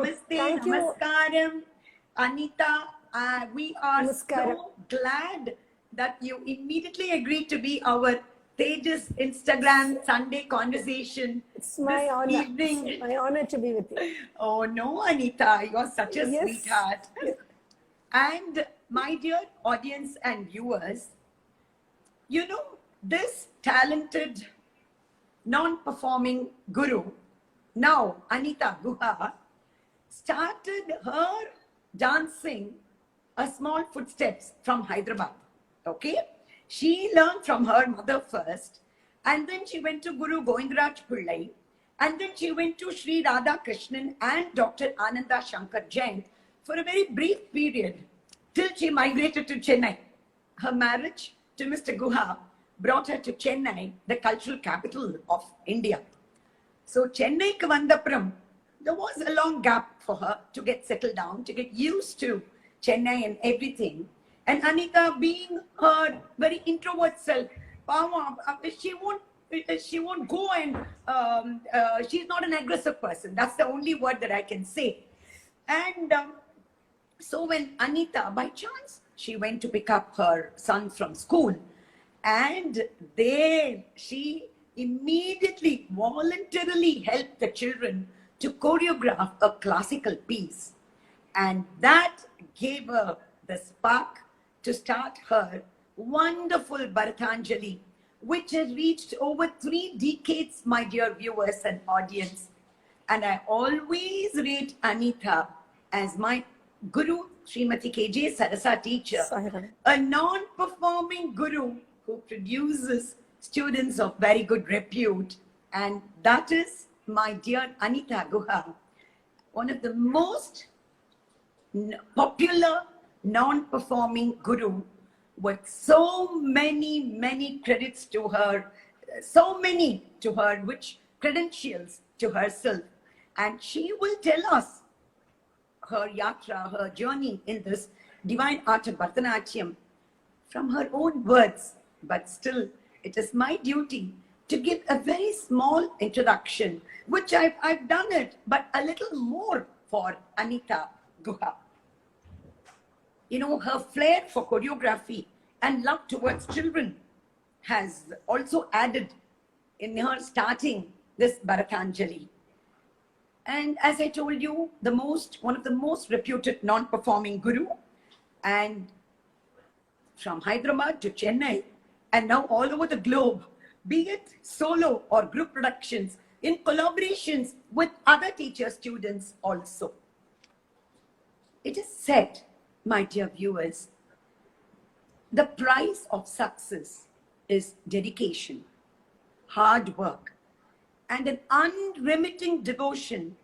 Namaste, Thank you. Namaskaram. Anita, we are Namaskaram. so glad that you immediately agreed to be our Tejas Instagram Sunday conversation It's my this honor. evening. It's my honor to be with you. Oh no, Anita, you're such a Yes. sweetheart. Yes. And my dear audience and viewers, you know, this talented, non-performing guru, now Anita Guha, started her dancing a small footsteps from Hyderabad. Okay? She learned from her mother first, and then she went to Guru Govindraj Pillai, and then she went to Sri Radha Krishnan and Dr. Ananda Shankar Jain for a very brief period till she migrated to Chennai. Her marriage to Mr. Guha brought her to Chennai, the cultural capital of India. So Chennai Vandapram, there was a long gap for her to get settled down, to get used to Chennai and everything. And Anita, being her very introvert self, she won't go and she's not an aggressive person. That's the only word that I can say. And so when Anita, by chance, she went to pick up her son from school, and there she immediately voluntarily helped the children to choreograph a classical piece. And that gave her the spark to start her wonderful Bharatanjali, which has reached over 3 decades, my dear viewers and audience. And I always rate Anita as my Guru, Srimati KJ Sarasa teacher, Sahiram. a non-performing guru who produces students of very good repute. And that is my dear Anita Guha, one of the most popular non-performing guru with so many credits to her, which credentials to herself. And she will tell us her yatra, her journey in this divine art of Bharatanatyam from her own words. But still, it is my duty to give a very small introduction, which I've done it, but a little more for Anita Guha. You know, her flair for choreography and love towards children has also added in her starting this Bharatanjali. And as I told you, one of the most reputed non-performing guru, and from Hyderabad to Chennai, and now all over the globe, be it solo or group productions, in collaborations with other teacher students also. It is said, my dear viewers, the price of success is dedication, hard work, and an unremitting devotion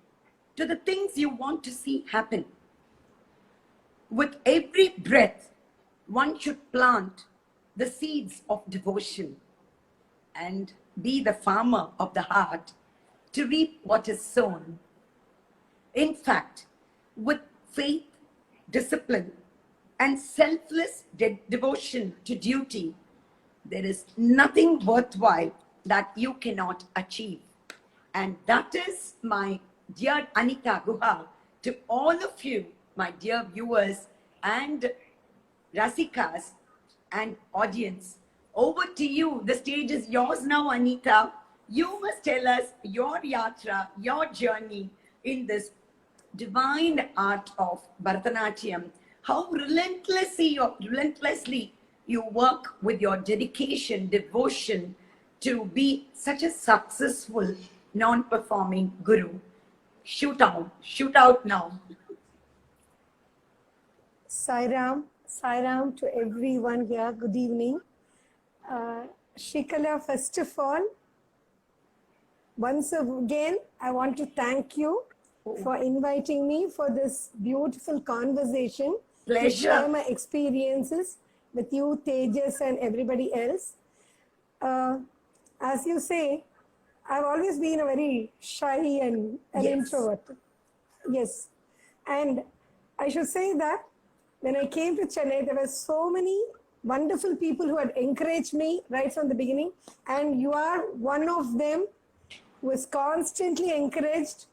to the things you want to see happen. With every breath, one should plant the seeds of devotion and be the farmer of the heart to reap what is sown. In fact, with faith, discipline, and selfless devotion to duty, there is nothing worthwhile that you cannot achieve. And that is my dear Anita Guha to all of you, my dear viewers and Rasikas and audience. Over to you. The stage is yours now, Anita. You must tell us your yatra, your journey in this divine art of Bharatanatyam. How relentlessly you work with your dedication, devotion to be such a successful non-performing guru. Shoot out now. Sairam to everyone here. Good evening. Shrikala, first of all, once again, I want to thank you for inviting me for this beautiful conversation. Pleasure. To share my experiences with you, Tejas, and everybody else. As you say, I've always been a very shy and an introvert. Yes. And I should say that when I came to Chennai, there were so many wonderful people who had encouraged me right from the beginning. And you are one of them who is constantly encouraged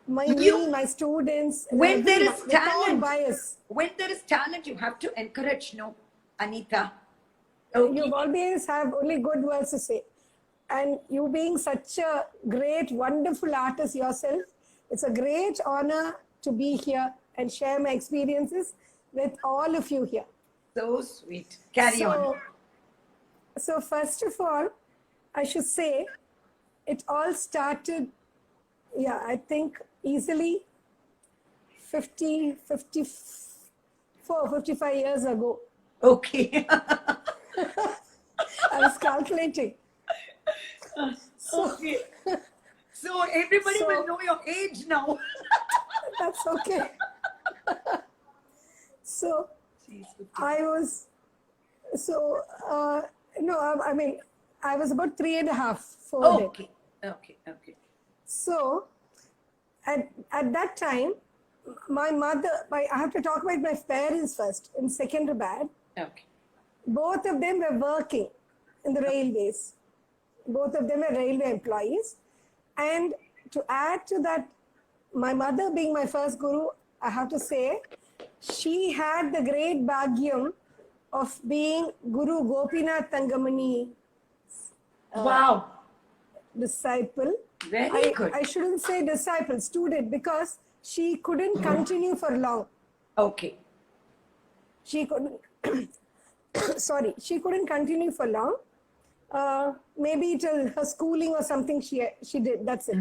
my students, When there is without talent, bias. when there is talent, you have to encourage, no, Anita. Okay. You always have only good words to say. And you being such a great, wonderful artist yourself, it's a great honor to be here and share my experiences with all of you here. So sweet. Carry on. So first of all, I should say it all started, I think easily 55 years ago. Okay. I was calculating. Okay. So everybody will know your age now. That's okay. So I was, I mean, I was about 3.5, 4 days. Okay. So at that time, my mother, I have to talk about my parents first. In Secunderabad, Okay. both of them were working in the railways. Both of them are railway employees. And to add to that, my mother being my first guru, I have to say, she had the great bhagyam of being Guru Gopinath Tangamani Wow. disciple. Very good. I shouldn't say disciple, student, because she couldn't continue for long. Okay. She couldn't, she couldn't continue for long. Maybe till her schooling or something she did, that's it.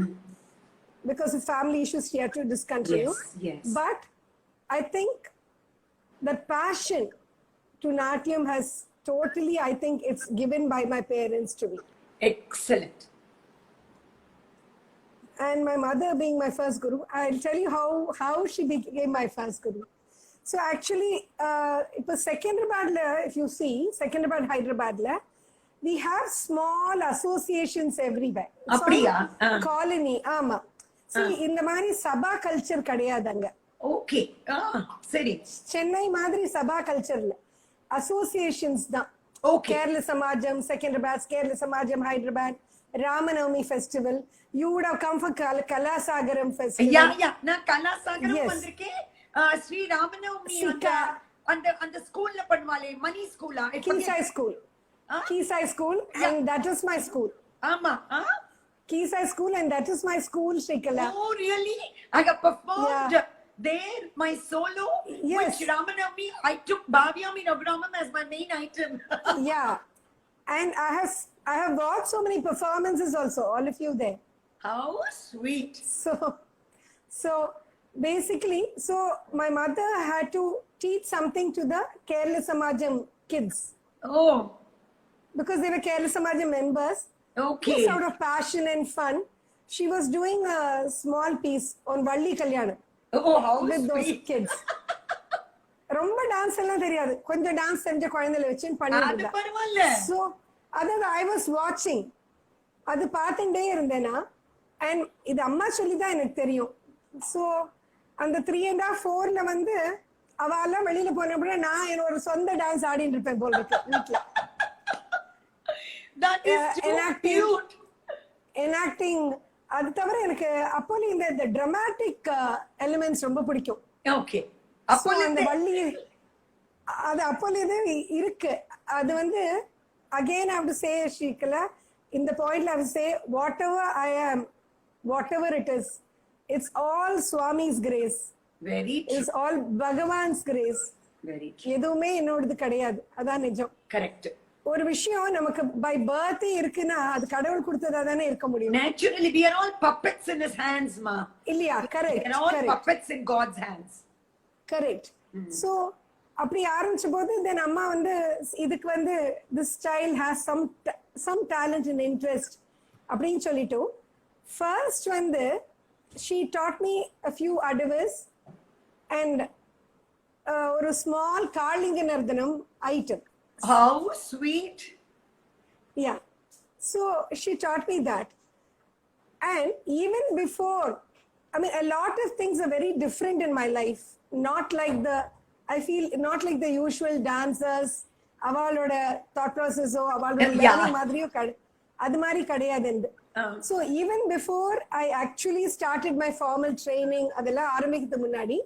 Because of family issues, she had to discontinue. Yes. But I think that passion to Natyam has totally, I think it's given by my parents to me. Excellent. And my mother being my first guru, I'll tell you how she became my first guru. So actually, it was Secunderabad, if you see, Secunderabad, Hyderabad, we have small associations everywhere. அப்படியா? Colony, ஆமா. See, இந்த மாதிரி சபா culture கிடையாதுங்க. Okay. சரி. சென்னை மாதிரி சபா கல்ச்சர்ல associations தான். Okay. Kerala Samajam, Secunderabad, Kerala Samajam, Hyderabad, Ramanavami festival. You would have come for Kalasagaram festival. Yeah. நான் கலாசாகரம் Yes. வந்திருக்கேன். ஸ்ரீ ராமநவமி Sika. அந்த ஸ்கூல்ல பண்ணுவாளே மணி ஸ்கூலா? Keysai School. Keysai School, and that is my school. ஆமா. Keysai School, and that is my school, Shrikala. Oh, really? I have performed there, my solo. Yes. Which Ramanavami, I took Bhavyami Raghuramam as my main item. Yeah. And I have brought so many performances also, all of you there. How sweet. So basically, my mother had to teach something to the Kerala Samajam kids. Oh. Because they were Kerala Samajam members. Okay. Just out of passion and fun, she was doing a small piece on Valli Kalyanam Oh, how with those sweet. kids. ரொம்ப dance எல்லாம் தெரியாது, கொஞ்சம் dance தெரிஞ்ச குழந்தைகளை வச்சு அது பண்ணிட்டு பரவாயில்ல. ஸோ அதாவது ஐ வாஸ் வாட்சிங், அது பார்த்துட்டே இருந்தேனா. அண்ட் இது அம்மா சொல்லி தான் எனக்கு தெரியும். ஸோ அந்த 3.5, 4ல வந்து அவெல்லாம் வெளியில போனப்பட நான் என்னோட சொந்த டான்ஸ் ஆடிட்டு இருப்பேன் போல இருக்கு வீட்டுல. That is too cute. Enacting. அது தவிர எனக்கு அப்போல இந்த dramatic elements ரொம்ப பிடிக்கும். Okay. அப்போ அந்த வள்ளி அது அப்போலேயே இருக்கு. அது வந்து again I have to say, Shrikala, in the point I have to say, whatever I am, whatever it is, it's all Swami's grace. Very true. It's all Bhagavan's grace. Very true. எதுவுமே என்னோடது கிடையாது, அதான் நிஜம். Correct. ஒரு விஷயம் நமக்கு by birth இருக்குன்னா அது கடவுள் கொடுத்ததா தானே இருக்க முடியும். Naturally, we are all puppets in his hands, ma. இல்லையா? Correct. We are all puppets in God's hands. Correct. So அப்படி ஆரம்பிச்ச போது தென் அம்மா வந்து இதுக்கு வந்து this child has some talent and interest அப்படின்னு சொல்லிட்டு ஃபர்ஸ்ட் வந்து she taught me a few advice and ஒரு small Kalinga Narthanam item. How sweet. Yeah. So she taught me that. And even before, I mean, a lot of things are very different in my life. Not like not like the usual dancers. அவளோட thought process ஓ அவளோட learning மாதிரியோ அது மாதிரி கிடையாது. So even before I actually started my formal training, அதெல்லாம் ஆரம்பிக்கிறதுக்கு முன்னாடி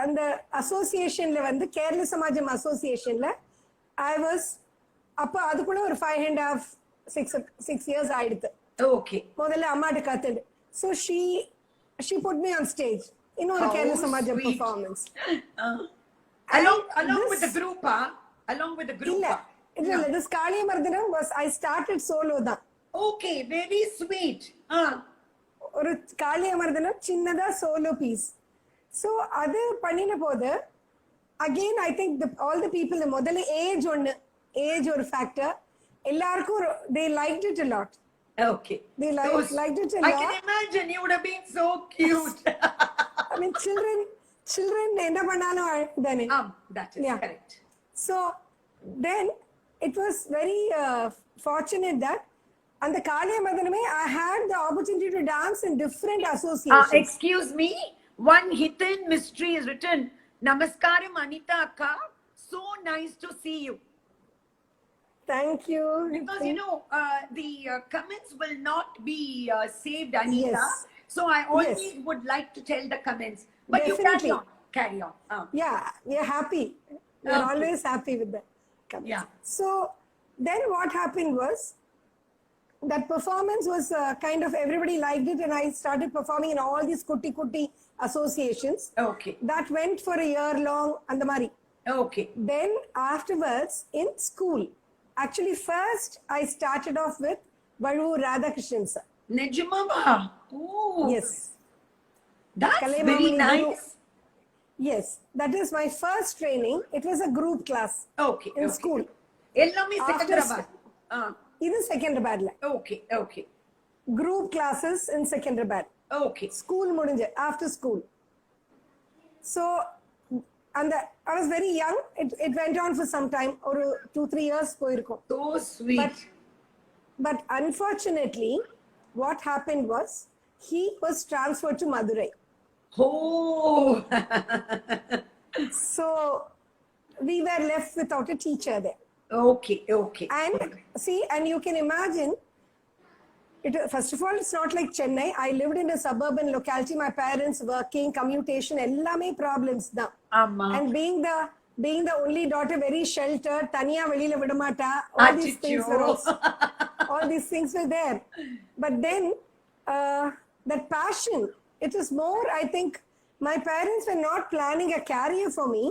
அந்த அசோசியேஷன்ல வந்து கேரள சமாஜம் அசோசியேஷன்ல ஐ வாஸ் அப்போ அதுக்குள்ள ஒரு 5.5 years ஆயிடுது. Okay. முதல்ல அம்மாட்ட கத்துண்டு. So she put me on stage. இன்னொரு கேரள சமாஜம் performance. Along with the group, along with the group. இல்ல this காளியமர்தனம் was I started solo தான். Okay, very sweet. ஒரு காளியமர்தனம் சின்னதா solo piece. So அது பண்ணின போது again I think all the people முதல்ல age ஒரு factor, எல்லாருக்கும் they liked it a lot. Okay. They liked it a lot. I can imagine you would have been so cute. I mean children என்ன பண்ணாலும் அழகுதானே. That is correct. So then it was very fortunate that அந்த காளியமர்தனமே I had the opportunity to dance in different associations. Excuse me, one hidden mystery is written. Namaskaram Anita Akka, so nice to see you. Thank you. Because the comments will not be saved, Anita. Yes. So I always would like to tell the comments. But Definitely. you carry on. Yeah, we are happy. We are always happy with the comments. Yeah. So then what happened was that performance was kind of everybody liked it, and I started performing in all these kuti associations. Okay. That went for a year long, andamari. Okay. Then afterwards in school, actually first I started off with Varu Radhakrishnan sir. Nejumaba. Oh. Yes. That's Kalaimamani very Guru. nice. Yes, that is my first training. It was a group class Okay. in school. Ellame After Secunderabad. இது செகண்டராபாத்ல. Okay. Group classes in Secunderabad. Okay. School முடிஞ்ச after school. So and I was very young. It went on for some time. ஒரு 2-3 years போயிருக்கும். So sweet. But unfortunately, what happened was he was transferred to Madurai. Oh. So we were left without a teacher there. Okay. And see, and you can imagine, first of all, it's not like Chennai. I lived in a suburban locality. My parents working, commutation, ellame problems da. Amma. And being the only daughter, very sheltered, taniya velila vidamata, all these things were also, all these things were there. But then that passion, it was more, I think, my parents were not planning a career for me,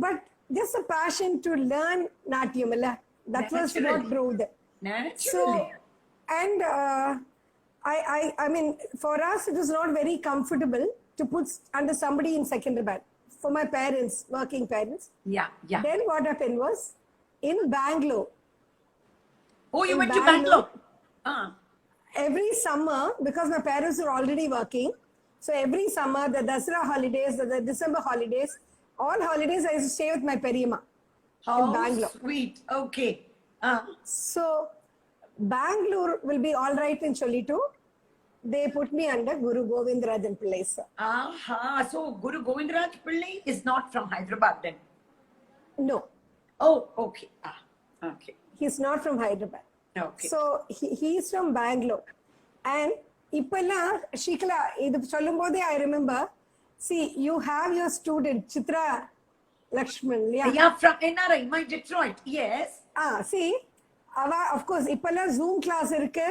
but just a passion to learn Natyam. That was what drove them. Naturally. So, and I mean, for us, it was not very comfortable to put under somebody in Secunderabad. For my parents, working parents. Yeah. Then what happened was, in Bangalore. Oh, you in went to Bangalore? Every summer, because my parents were already working, so every summer, the Dasara holidays, the December holidays, all holidays I used to stay with my Periyamma in Bangalore. Sweet. Okay. So Bangalore will be all right in Cholito. They put me under Guru Govindarajan Pillai sir. So Guru Govindaraj Pillai is not from Hyderabad then? No. Oh, okay. Okay. He's not from Hyderabad. Okay. So he's from Bangalore. And இப்பெல்லாம் ஷீகலா இது சொல்லும் போதே I remember, see, you have your student Chitra Lakshman. Yeah, from NRI, my Detroit. Yes. See, of course, இப்பெல்லாம் Zoom class இருக்கு.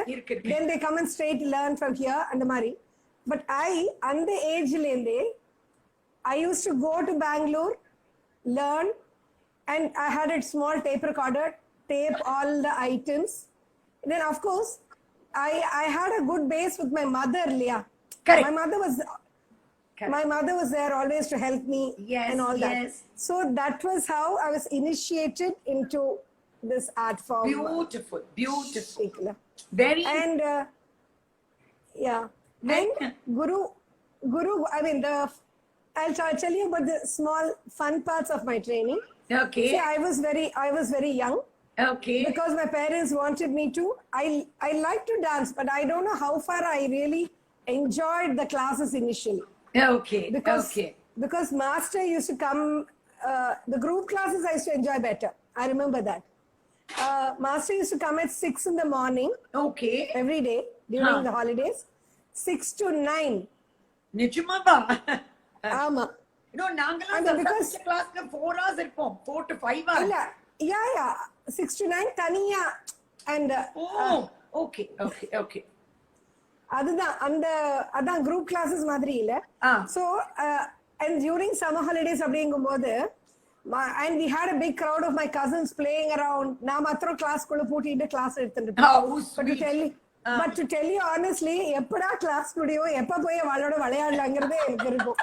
Then they come and straight learn from here and mari. But அந்த ஏஜ்ல இருந்தே I used to go to Bangalore, learn, and I had a small tape recorder, tape all the items. Then of course, I had a good base with my mother, Leah. Correct. My mother was there always to help me and all that. Yes. So that was how I was initiated into this art form. Beautiful. Shikla. Very. And then Guru, I mean, I'll tell you about the small fun parts of my training. Okay. See, I was very young. Okay. Because my parents wanted me to. I like to dance, but I don't know how far I really enjoyed the classes initially. Okay. Because master used to come, the group classes I used to enjoy better. I remember that. Master used to come at 6 in the morning Okay. every day during Huh. the holidays. 6 to 9. நிஜமாவா? ஆமா. நாங்கெல்லாம் And because subject கிளாஸ்ல 4 hours இருப்போம். 4 to 5 hours. இல்ல yeah 6 to 9 தனியா and Oh, okay, okay, okay. அதுதான் அதான் group classes மாதிரி இல்ல. Ah. So and during summer holidays அப்படிங்கும்போது and we had a big crowd of my cousins playing around. நான் மாத்திரம் கிளாஸ்க்குள்ள பூட்டிட்டு கிளாஸ் எடுத்துட்டு இருப்பேன். Oh, But to sweet. tell you, but to tell you honestly, எப்படா class முடியும், எப்ப போய் அவளோட விளையாடலாங்கிறதே எனக்கு இருக்கும்.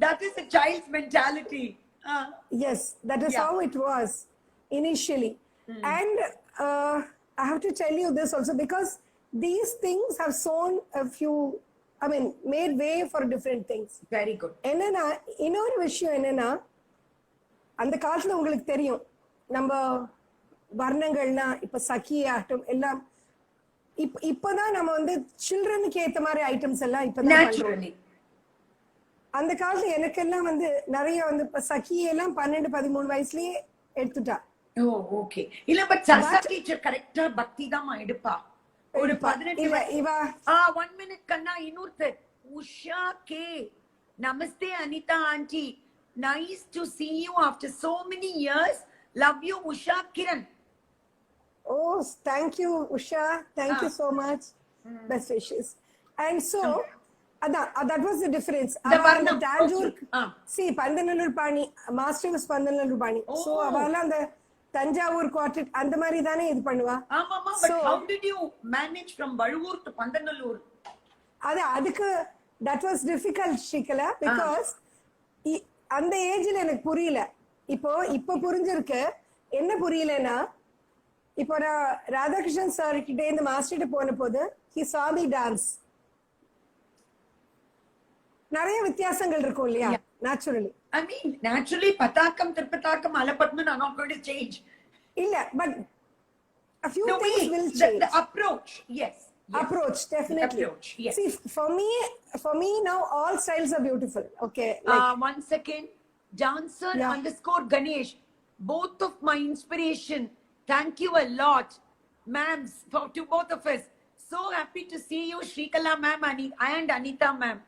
That is a child's mentality. Yes, that is Yeah. how it was initially. And I have to tell you this also because these things have sown a few, made way for different things. Very good. என்னன்னா இன்னொரு விஷயம் என்னன்னா, அந்த காலத்துல உங்களுக்கு தெரியும் நம்ம வர்ணங்கள்னா இப்ப சக்கியாட்டம் எல்லாம் இப்பதான் நம்ம வந்து சில்ட்ரனுக்கு ஏத்த மாதிரி ஐட்டம்ஸ் எல்லாம் இப்பதான் பண்றோம். Naturally. அந்த காலத்துல எனக்கெல்லாம் வந்து நிறைய வந்து இப்ப சக்கியெல்லாம் 12-13 வயசுலயே எடுத்துட்டா. Oh, okay. இல்ல பட் சரசா டீச்சர் கரெக்ட்டா பக்தி தான் எடுப்பா. ஒரு 18 இவ 1 minute கண்ணா இன்னொருத்தர் Usha K. Namaste Anita auntie. Nice to see you after so many years. Love you Usha Kiran. Oh, thank you Usha. Thank you so much. Best wishes. And so that was the difference. The Varnam. Tanjore, Okay. see Pandanallur Pani, master was Pandanallur Pani. So avala அந்த Thanjavur quartet அந்த மாதிரி தானே இது பண்ணுவா. ஆமா but how did you manage from Valur to Pandanallur? அதுக்கு that was difficult Shikala because அந்த ஏஜ்ல எனக்கு புரியல. இப்போ புரிஞ்சிருக்கு. என்ன புரியலன்னா, இப்போ நான் ராதாகிருஷ்ணன் சார் கிட்ட இந்த மாஸ்டர்கிட்ட போன போது he saw me dance. நிறைய வித்தியாசங்கள் இருக்கும் இல்லையா? Naturally. I mean, naturally, Patakam, Tirpatakam, Alapatman are not going to change. இல்ல, but a few The things way, will change. the approach, yes. Approach, definitely. Approach, yes. See, for me now, all styles are beautiful. Okay. Like, 1 second. Dancer Yeah. __ Ganesh. Both of my inspiration. Thank you a lot, ma'am, to both of us. So happy to see you, Shrikala ma'am and Anita ma'am.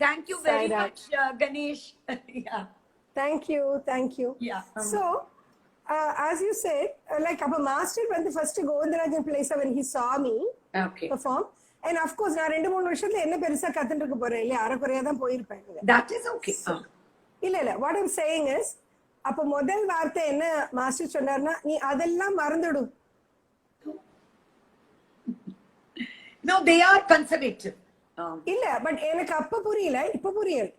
Thank you very Saira. much, Ganesh. Yeah. thank you. Yeah. So, as you said, like Appa Master when the first Govindarajan place when he saw me Okay. perform, and of course நான் 2-3 வருஷத்துல என்ன பெருசா கத்துட்டு இருக்க போறேன் இல்லையா, அரைக்குறையா தான் போயிருப்பேன். That is okay. இல்ல what I'm saying is, அப்ப முதல் வார்த்தை என்ன மாஸ்டர் சொன்னார்னா, நீ அதெல்லாம் மறந்துடு. No, they are conservative. இல்ல பட் எனக்கு அப்ப புரியல, இப்ப புரியுது.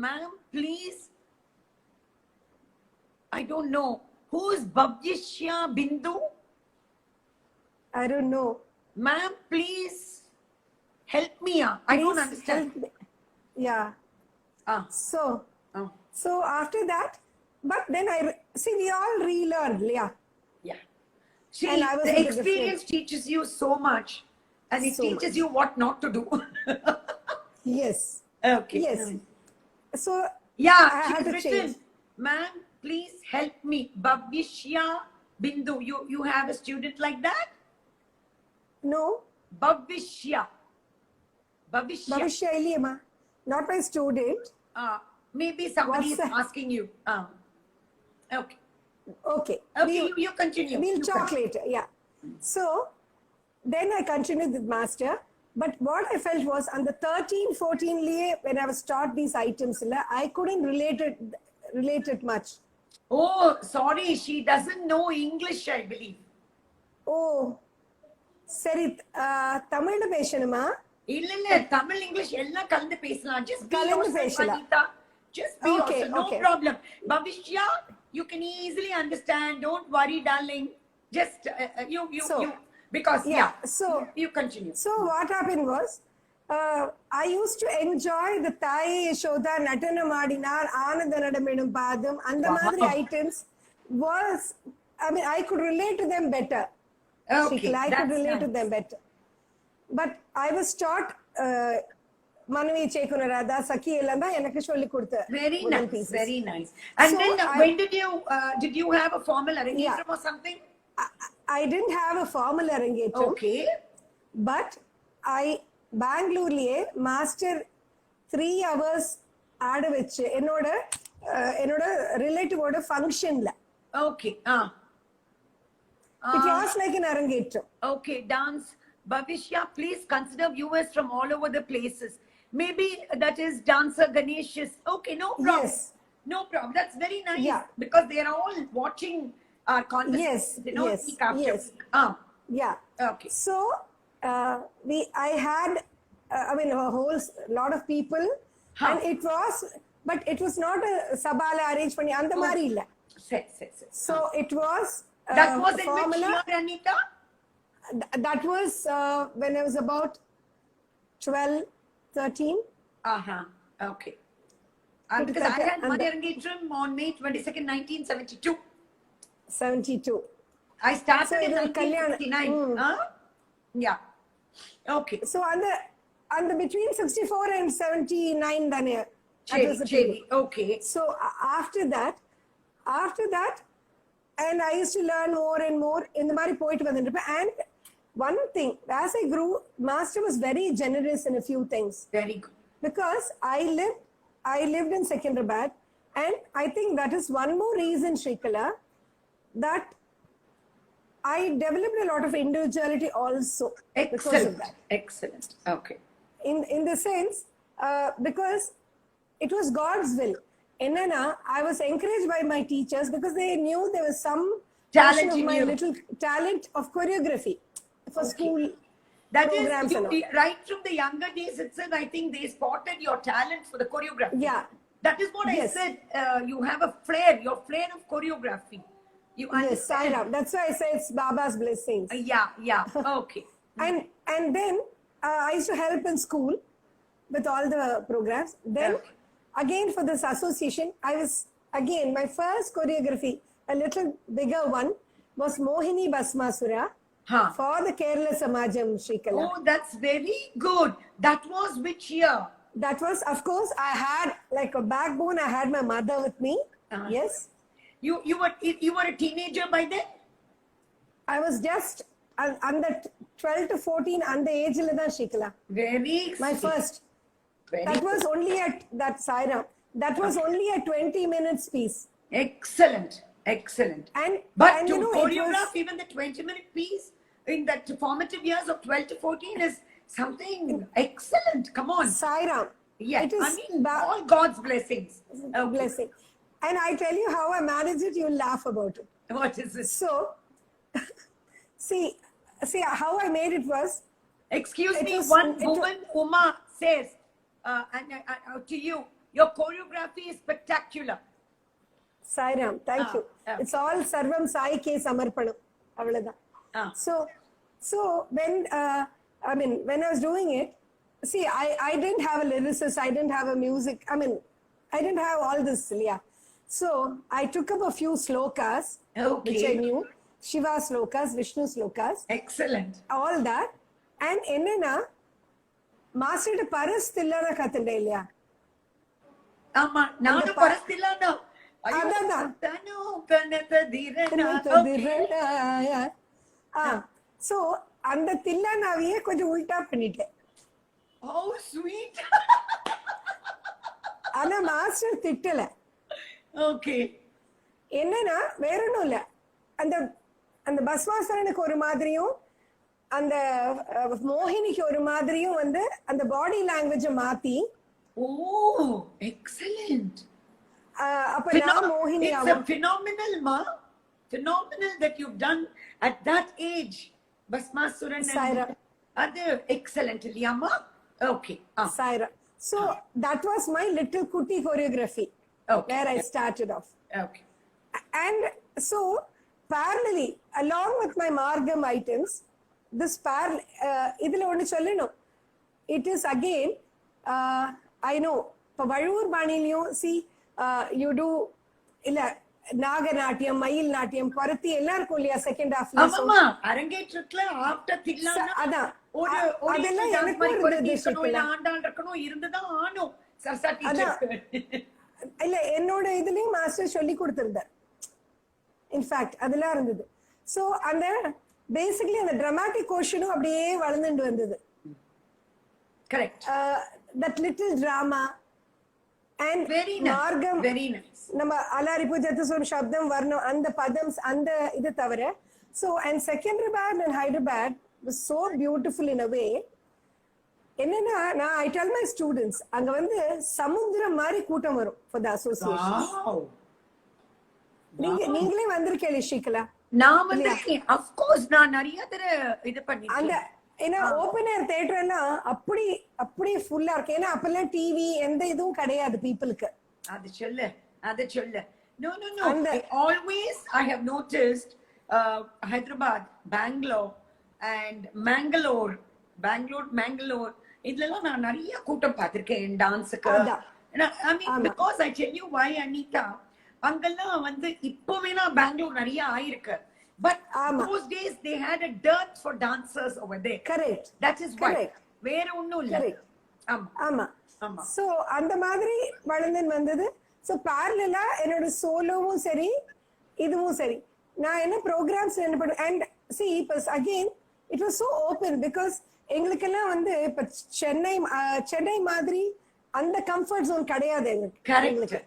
Ma'am, please. I don't know. Who's Babjishya Bindu? I don't know. Ma'am, please help me. I don't Please understand. help me. Yeah. So after that, but then see we all relearned, yeah. Yeah. See, And I was the in the experience teaches you so much, and it So teaches you what not to do. Yes. Okay. Yes. So Yeah, I had she's to written, change. ma'am, please help me. Babishya Bindu. You have a student like that? No, Babishya. Babishya. Bhavishya Iliyama, not my student. Maybe somebody What's is that? asking you. Okay. Okay. Okay, you continue. We'll You talk continue. later. Yeah. So then I continued with master. But what I felt was on the 13-14 liye, when I was taught these items, I couldn't relate it much. Oh, sorry, she doesn't know English, I believe. Oh, சரி தமிழ்ல பேசணுமா? இல்ல Tamil English எல்லாம் கலந்து பேசலாம். Just be கலந்து yourself, பேசலாம். Anita. Just be Okay, yourself. No okay. problem. Bhavishya, you can easily understand. Don't worry, darling. Just you So, because yeah, so you continue. So what happened was, I used to enjoy the Thai Yashoda Natanam Adinar Anandanadamenum Padam and the Madri items was, I could relate to them better. Okay, Shikla, I could that's relate to nice. them better. But I was taught Manavi Chekunarada, Saki Elanda, எனக்கு சொல்லி கொடுத்த Very wooden nice, pieces. very nice. And So then when did you have a formal arrangement Yeah. or something? I didn't have a formal arrangement, Okay. but I Bangalore master 3 hours ஆட வச்சு என்னோட ரிலேட்டிவோட ஃபங்க்ஷன்ல. Okay. It was like an arrangetram. Okay, dance. Bhavishya, please consider viewers from all over the places. Maybe that is dancer Ganesh's. Okay, no problem. Yes. No problem. That's very nice. Yeah. Because they are all watching our conversation. Yes, You know, yes, week after yes. week. Yeah. Okay. So I had I mean a whole lot of people, and but it was not a sabala arrange பண்ணி அந்த மாதிரி இல்ல. Say. So it was That was in which formula. year, Anita? That was when I was about 12, 13. Okay. Because I had my arrangement on May 22nd, 1972. 72. I started So in it was Kalyan. 1959. Yeah. Okay. So on the between 64 and 79 dane. That was the period. Cherry. Okay. So after that, and I used to learn more and more in the mari poitu vandindrupa. And one thing, as I grew, master was very generous in a few things, Very good. because I lived in Secunderabad, and I think that is one more reason, Shrikala, that I developed a lot of individuality also because of that. Excellent. Okay. In the sense, because it was God's will. Enna, I was encouraged by my teachers because they knew there was some Talent portion of in my you. little talent of choreography for school That programs is, and all. right from the younger days itself, I think they spotted your talent for the choreography. Yeah. That is what Yes. I said. You have a flair, your flair of choreography. You Yes, understand? Sairam. That's why I say it's Baba's blessings. Yeah. Okay. And then I used to help in school with all the programs. Then Okay. again for this association, I was again my first choreography, a little bigger one, was Mohini Basmasura for the Kerala Samajam Shrikala. Oh, that's very good. That was which year? That was, of course, I had like a backbone. I had my mother with me. Yes, You were a teenager by then? I was just under 12 to 14 under age la Shrikala. Very My sweet. first. Very That was only at that Sairam. That was only a 20 minutes piece. Excellent. But And to you know, choreograph even the 20-minute piece in that formative years of 12 to 14 is something excellent. Come on. Sairam. Yeah, It is I mean, all God's blessings. Okay. blessing. And I tell you how I managed it, you'll laugh about it. What is this? So, see how I made it was, Excuse It me, was- one it wa- woman, Uma, says to you, your choreography is spectacular. Sairam, thank you. okay. It's all Sarvam Sai Ke Samarpanam. Avladha. Ah. So when when I was doing it, see, I didn't have a lyricist, I didn't have a music, I didn't have all this, yeah. So I took up a few slokas, which I Okay. knew, Shiva slokas, Vishnu slokas, Excellent. all that. And enna master paras tillana kathunde illaya. Amma, nanu parasthillana. Adada. Tanu kanathadirana. So அந்த தில்லானாவையே கொஞ்சம் உல்டா பண்ணிட்டேன். Oh, sweet. ஆனா master திட்டல. Okay. என்னன்னா வேற ஒண்ணும் இல்ல, அந்த அந்த பஸ்வாசரனுக்கு ஒரு மாதிரியும் அந்த மோகினிக்கு ஒரு மாதிரியும் வந்து அந்த பாடி லாங்குவேஜை மாத்தி Oh, excellent. அப்ப நான் மோகினி It's a ஆகும். phenomenal that you've done at that age. Basmasuran Saira. and other excellent, Liyama. Okay. Saira. So that was my little kuti choreography, Okay. where I started off. Okay. And so parallelly, along with my margam items, this idhula onnu sollano, it is again, I know for Vazhur Baniliyum, see, you do illa நாகநாட்டியம், மயில் நாட்டியம், பருத்தி எல்லாருக்கும் இல்லையா second ஹாஃப்ல. ஆமாமா, அரங்கேற்றத்துல after தில்லானா அதான் ஒரு அதெல்லாம் எனக்கு ஒரு ஆண்டாள் இருக்கணும், ஆகணும் இருந்துதான் ஆனும் சரசா டீச்சர். இல்ல என்னோட இதுலயும் மாஸ்டர் சொல்லி கொடுத்திருந்தார். இன்ஃபேக்ட் அதெல்லாம் இருந்தது. ஸோ அந்த பேசிக்கலி அந்த டிராமாட்டிக் கோஷனும் அப்படியே வளர்ந்துட்டு வந்தது. Correct. That little drama and very மார்க்கம், வெரி நைஸ். நம்ம அலாரிப்பு ஜத்துஸ்வரம் சப்தம் வரணும் அந்த பதம் அந்த இது தவிர. So and Secunderabad and Hyderabad was so beautiful in a way. என்னன்னா நான் ஐ டெல் மை ஸ்டூடெண்ட்ஸ் அங்க வந்து சமுத்திரம் மாதிரி கூட்டம் வரும் ஃபார் தி அசோசியேஷன். நீங்களே வந்திருக்கீங்க ஷீகலா? நான் வந்திருக்கேன். ஆஃப் கோர்ஸ் நான் நிறைய தடவை இது பண்ணிருக்கேன். அந்த ஏன்னா ஓபன் ஏர் தியேட்டர்னா அப்படி அப்படி ஃபுல்லா இருக்கு. ஏன்னா அப்பெல்லாம் டிவி எந்த இதுவும் கிடையாது பீப்புளுக்கு. அது சொல்லு. No. Always I have noticed Hyderabad, Bangalore and Mangalore. இதெல்லாம் நான் நிறைய கூட்டம் பார்த்திருக்கேன் டான்ஸுக்கு. I mean because I tell you why, Anita, அங்கெல்லாம் வந்து இப்போ வேணா பெங்களூர் நிறைய ஆயிருக்கு. But those days they had a dearth for dancers over there. Correct. That is why. வேற ஒண்ணும் இல்ல. ஆமா. சோ அந்த மாதிரி வளர்ந்து வந்தது. சோ parallel-ஆ என்னோட சோலோவும் சரி இதுவும் சரி நான் என்ன ப்ரோக்ராம்ஸ் என்ன பண்ண. and see again it was so open because எங்களுக்கெல்லாம் வந்து இப்ப சென்னை மாதிரி அந்த கம்ஃபர்ட் ஜோன் கிடையாது எங்களுக்கு.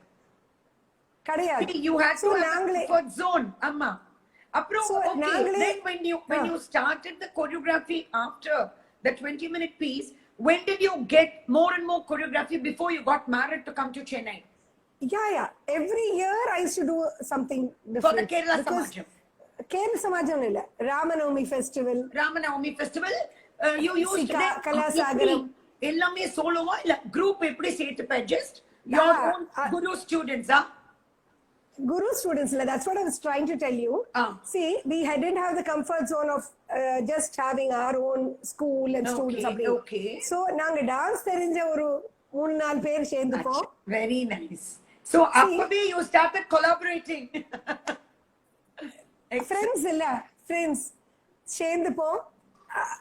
கிடையாது. You had to have a comfort zone. amma apro then when you started the choreography after the 20-minute piece, when did you get more and more choreography before you got married to come to Chennai? Yeah every year I used to do something different for the Kerala Samajam. Kerala Samajam illa Ramanavami festival you used to Kalasagaram ellame solowa illa group eppadi seetuppa just your own guru students guru students. That's what I was trying to tell you. See, we didn't have the comfort zone of just having our own school and students. Okay. So naanga dance therinja oru 3-4 பேர் சேர்ந்துப்போம். Very nice. So அப்பவே you started collaborating. friends சேர்ந்துப்போம்.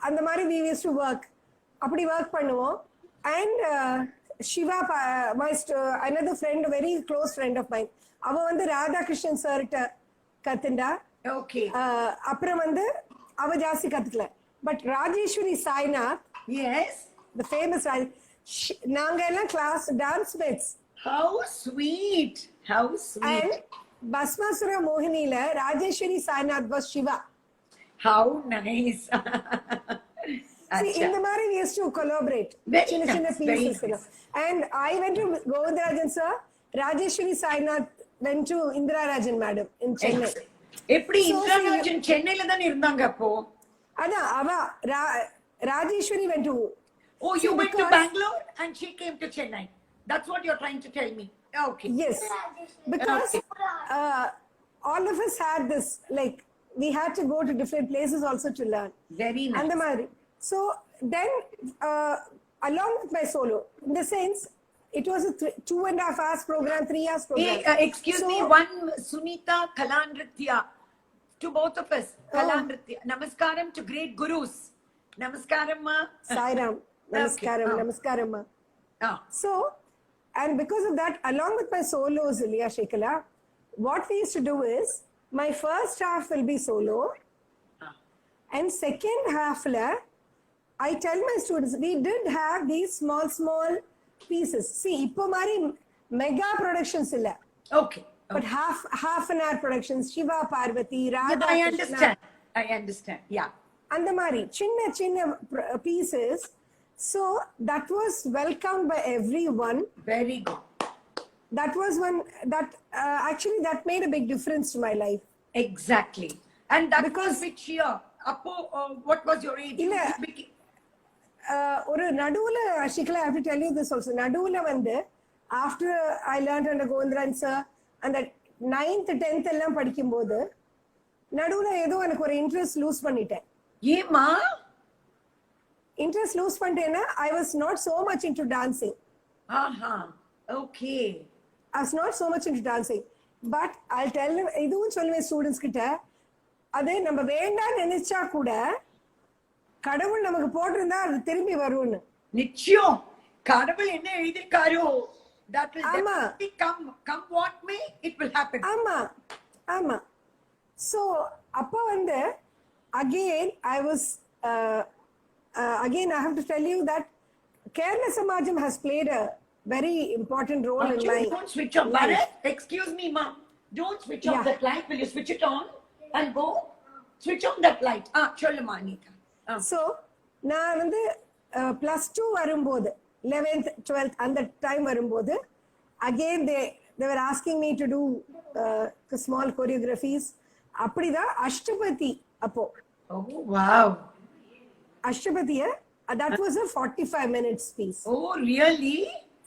அந்த மாதிரி we used to work. அப்படி work பண்ணுவோம். And Shiva, my another friend, a very close friend of mine, அவ வந்து ராதாகிருஷ்ணன் சார்ட்ட கத்துண்டா. Okay. அப்புறம் வந்து அவ ஜாஸ்தி கத்துக்கல. But Rajeswari Sainath, yes, the famous நாங்க எல்லாம் class dance mates. how sweet. and Bhasmasura மோகினில Rajeswari Sainath was Shiva. how nice. See, in the மாதிரி we used to collaborate. சின்ன pieces. And I went to Govindarajan sir, Rajeshwari Sainath went to Indira Rajan madam in Chennai. எப்படி இந்திரா ராஜன் சென்னையில தான் இருந்தாங்க அப்போ? அதான் அவ Rajeswari went to. Oh, you went to Bangalore and she came to Chennai. That's what you're trying to tell me. Okay. Yes. Because all of us had this, like we had to go to different places also to learn. Very nice. And the Mari. So then along with my solo, in the sense it was a 2.5 hours program, 3 hours program. Hey, excuse me, one Sunita Kalanritya to both of us. Kalanritya. Namaskaram to great gurus. Namaskaram ma. Sairam. Namaskaram. Okay. Namaskaram ma. So, and because of that, along with my solos, Ilya Shekala, what we used to do is my first half will be solo, and second half I tell my students, we did have these small pieces. See, ipo mari mega productions illa. Okay. But half an hour productions, Shiva Parvati, Radha. Yeah, I understand. Yeah. And the mari chinna pieces. So that was welcomed by everyone. Very good. That was one that actually that made a big difference to my life. Exactly. And that because was which year? Appo, what was your age? ஒரு நடுவுல Shikala, I have to tell you this also. நடுவுல வந்து after I learned under Govindran sir and that 9th 10th எல்லாம் படிக்கும்போது நடுவுல ஏதோ எனக்கு ஒரு இன்ட்ரெஸ்ட் லூஸ் பண்ணிட்டேன். ஏமா? இன்ட்ரெஸ்ட் லூஸ் பண்ணிட்டேன்னா I was not so much into dancing. Okay. I was not so much into dancing. But I'll tell them, இதுவும் சொல்லுவேன் ஸ்டூடெண்ட்ஸ் கிட்ட, அது நம்ம வேண்டாம் நினைச்சா கூட கடவுள் நமக்கு போட்டிருந்தா அது திரும்பி வரும்னு. நிச்சயம். கடவுள் என்ன எழுதிருக்காரோ that will ஆமா. definitely come what may, it will happen. ஆமா ஆமா. So அப்போ வந்து again I was again I have to tell you that Kerala Samajam has played a very important role in my Don't switch off, life. Bharat. Excuse me, ma'am. Don't switch off Yeah. that light. Will you switch it on and go? Switch on that light. Cholluma, Anita. So நான் வந்து plus 2 வரும்போது 11th 12th அந்த time வரும்போது again they were asking me to do small choreographies. அப்படிதான் அஷ்டபதி அப்போ Oh, wow. அஷ்டபதிய that was a 45 minutes piece. Oh, really?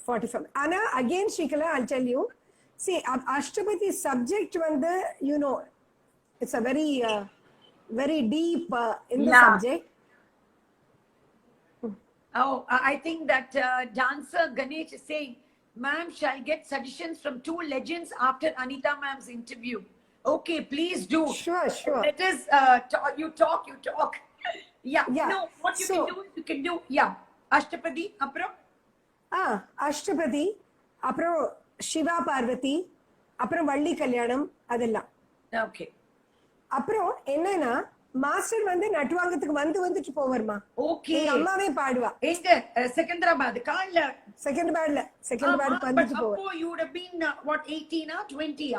45. Anna, again, Shrikala, I'll tell you. See, Ashtabati subject, you know, it's a very deep in the Yeah. subject. Oh, I think that dancer Ganesh is saying, ma'am shall get suggestions from 2 legends after Anita ma'am's interview. Okay, please do. Sure. Let us, you talk. Yeah. Yeah. No, what you can do. Yeah. Ashtapadi, apro? Ashtapadi, அப்புறம் சிவா பார்வதி, அப்புறம் வள்ளி கல்யாணம் அதெல்லாம். Okay. அப்புறம் என்னன்னா master வந்து நட்டுவாங்கத்துக்கு வந்துட்டு போவார்மா. Okay. எங்க அம்மாவே பாடுவா. எங்க செகந்திராபாத் கால்ல செகண்ட் பேட்க்கு வந்துட்டு போவார். அப்போ you would have been what 18 or 20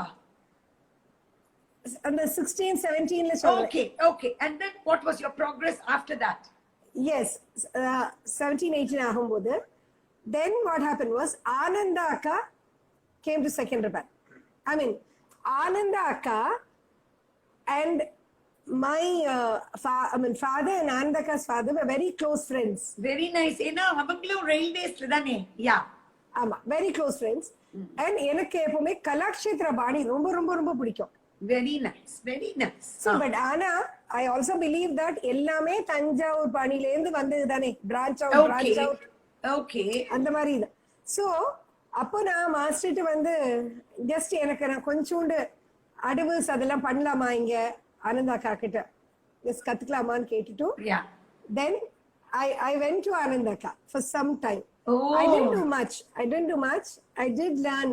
அந்த 16 17ல சொல்றேன். Okay. And then what was your progress after that? Yes, 17 18 ஆகும்போது then what happened was Ananda Akka came to Secunderabad. I mean Ananda Akka and my father and Ananda Akka's father were very close friends. Very nice. ஏன்னா அவங்களும் ரயில்வேஸ்ல தானே. Yeah. ஆமா, very close friends. And எனக்கு எப்பவுமே கலாக்ஷேத்ர பாணி ரொம்ப ரொம்ப ரொம்ப பிடிக்கும். Very nice. So but Anna, I also believe that எல்லாமே தஞ்சாவூர் பாணியில இருந்து வந்தது தானே, branch out. Okay. அந்த மாதிரி இது. ஸோ அப்போ நான் மாஸ்டர்கிட்ட வந்து ஜஸ்ட் எனக்கு நான் கொஞ்சோண்டு அட்வைஸ் அதெல்லாம் பண்ணலாமா இங்க ஆனந்தா அக்கா கிட்ட ஜஸ்ட் கத்துக்கலாமான்னு கேட்டுட்டு தென் I went to Ananda Akka for some time. I didn't do much. I did learn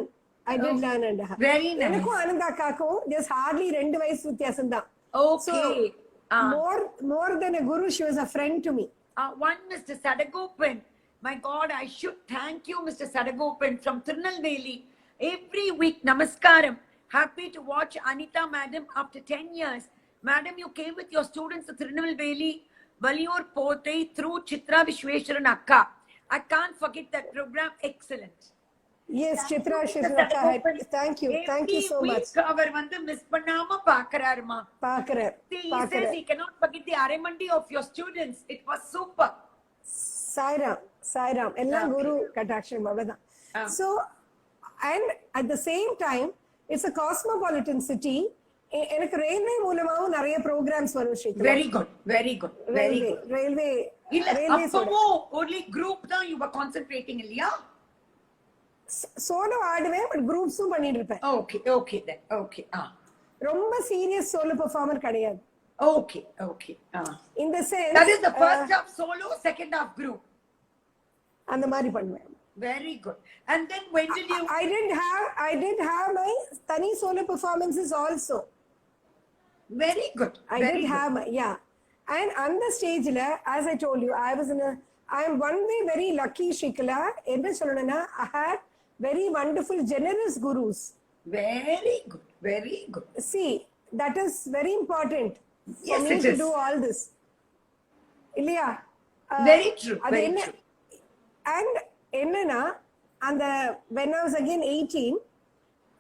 under her. Very nice. எனக்கும் ஆனந்தா அக்காக்கும் just hardly 2 வயசு வித்தியாசம் தான். Okay. More than a guru, she was a friend to me. One Mr. Sadagopan. My God, I should thank you, Mr. Sadagopan from Tirunelveli. Every week, namaskaram. Happy to watch Anita madam after 10 years. Madam, you came with your students to Tirunelveli, Valiyur Pothai through Chitra Vishweshwaran Akka. I can't forget that program. Excellent. Yes, Chitra Vishweshwaran. Thank you so much. அவர் வந்து miss பண்ணாம பாக்குறாருமா. பாக்குறார். He says he cannot forget the Aramandi of your students. It was super. Sairam எல்லாம் குரு கட்டாட்சம் அவ்வளவுதான். So and at the same time it's a cosmopolitan city. எனக்கு railway மூலமாவும் நிறைய programs வரும் Srikala. Very good. Railway இல்ல அப்போ only group தான் you were concentrating இல்லையா? சோலோ ஆடுவேன், பட் குரூப்ஸும் பண்ணிட்டு இருப்பேன். Okay then. Okay. ரொம்ப சீரியஸ் சோலோ பெர்ஃபார்மர் கிடையாது. Okay. In the sense that is the first half solo, second half group. அந்த மாதிரி பண்ணுவேன். Very good. And then when did you I did have my tani solo performances also. Very good. I did have my, yeah. And on the stage la, as I told you, I am one way very lucky, Shrikala. Enna solana, I had very wonderful generous gurus. Very good. See, that is very important. Yes, for me it to is. do all this. Ilya. Very true. And என்னன்னா அந்த when I was again 18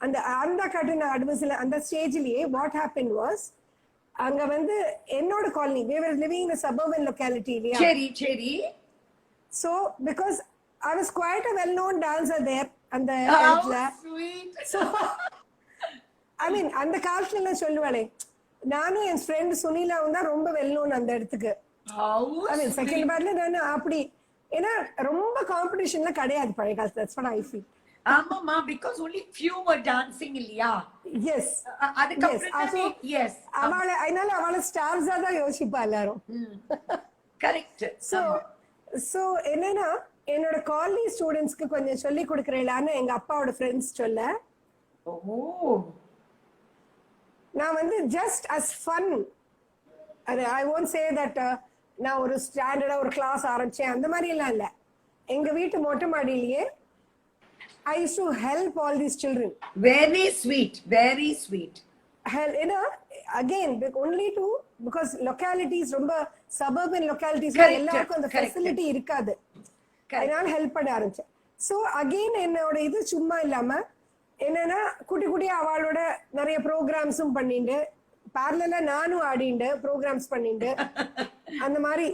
அந்த ஆனந்தா காட்டுன அட்வைஸ்ல அந்த ஸ்டேஜ்லயே what happened was அங்க வந்து என்னோட colony we were living in a suburban locality இல்லையா? சரி. So because I was quite a well known dancer there அந்த இடத்துல. Sweet. So I mean அந்த காலத்துல சொல்லுவாளே, நானும் என் ஃப்ரெண்ட் சுனிலாவும் தான் ரொம்ப வெல் நோன் அந்த இடத்துக்கு. I mean செகண்ட் பார்ட்ல நான் அப்படி ஏன்னா ரொம்ப காம்படிஷன்ல கிடையாது பழைய காலத்துல. That's what I feel. ஆமாமா, because only few were dancing இல்லையா? Yes. அதுக்கப்புறம் yes. அதனால அவளை ஸ்டார்ஸா தான் யோசிப்பா எல்லாரும். Correct. So என்னன்னா என்னோட காலேஜ் ஸ்டூடெண்ட்ஸ்க்கு கொஞ்சம் சொல்லி கொடுக்குறேன்னு எங்க அப்பாவோட ஃப்ரெண்ட்ஸ் சொல்ல Oh. நான் வந்து ஜஸ்ட் அஸ் ஃபன் அது ஐ ஒன்ட் சே தட் நான் ஒரு ஸ்டாண்டர்டா ஒரு கிளாஸ் ஆரம்பிச்சேன் அந்த மாதிரி எல்லாம் இல்ல எங்க வீட்டு மொட்டை மாடியிலேயே I use to help all these children Very sweet. Very sweet. Again only to because localities ரொம்ப சபர்பன் லொக்காலிட்டிஸ் Correct, எல்லாருக்கும் அந்த correct. ஃபெசிலிட்டி இருக்காது அதனால ஹெல்ப் பண்ண ஆரம்பிச்சேன் ஸோ அகெயின் என்னோட இது சும்மா இல்லாம என்னன்னா குட்டி குட்டியா அவளோட நிறைய ப்ரோக்ராம்ஸும் பண்ணிட்டு பேரலா நானும் ஆடிண்டு ப்ரோக்ராம்ஸ் பண்ணிட்டு அந்த மாதிரி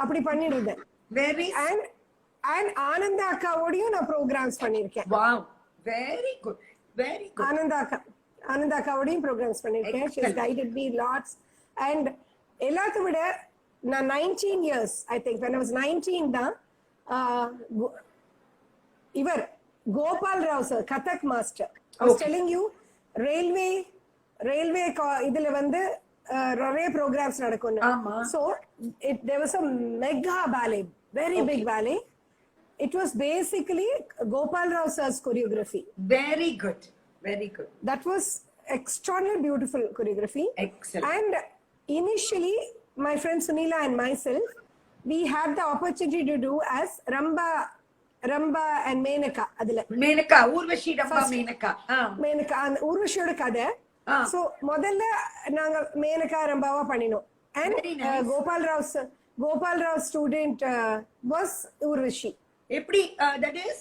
அப்படி பண்ணிட்டு இருந்தேன் Very. அண்ட் அண்ட் ஆனந்தா அக்காவோடையும் நான் ப்ரோக்ராம்ஸ் பண்ணியிருக்கேன் Wow. Very good. Very good. Ananda அக்காவோடையும் ப்ரோக்ராம்ஸ் பண்ணியிருக்கேன் she has guided me lots and எல்லாத்த விட நான் 19 years I think when I was 19 தான் இவர் Gopal Rao sir Kathak master I was telling you railway இதுல வந்து நிறைய ப்ரோக்ராம்ஸ் நடக்கும் ஆமா. so there was a mega ballet very big ballet. It was basically Gopal Rao sir's choreography. Very good. Very good. That was extraordinarily beautiful choreography. Excellent. And initially, my friend Sunila and myself, we had the opportunity to do as Ramba and Menaka. Adila. Menaka, Urvashi Ramba Menaka. Menaka and Urvashiyoda kada. So முதல்ல நாங்க மேனகா ரம்பாவா பண்ணினோம். And Very nice. Gopal Rao's student was Urvashi. எப்படி that is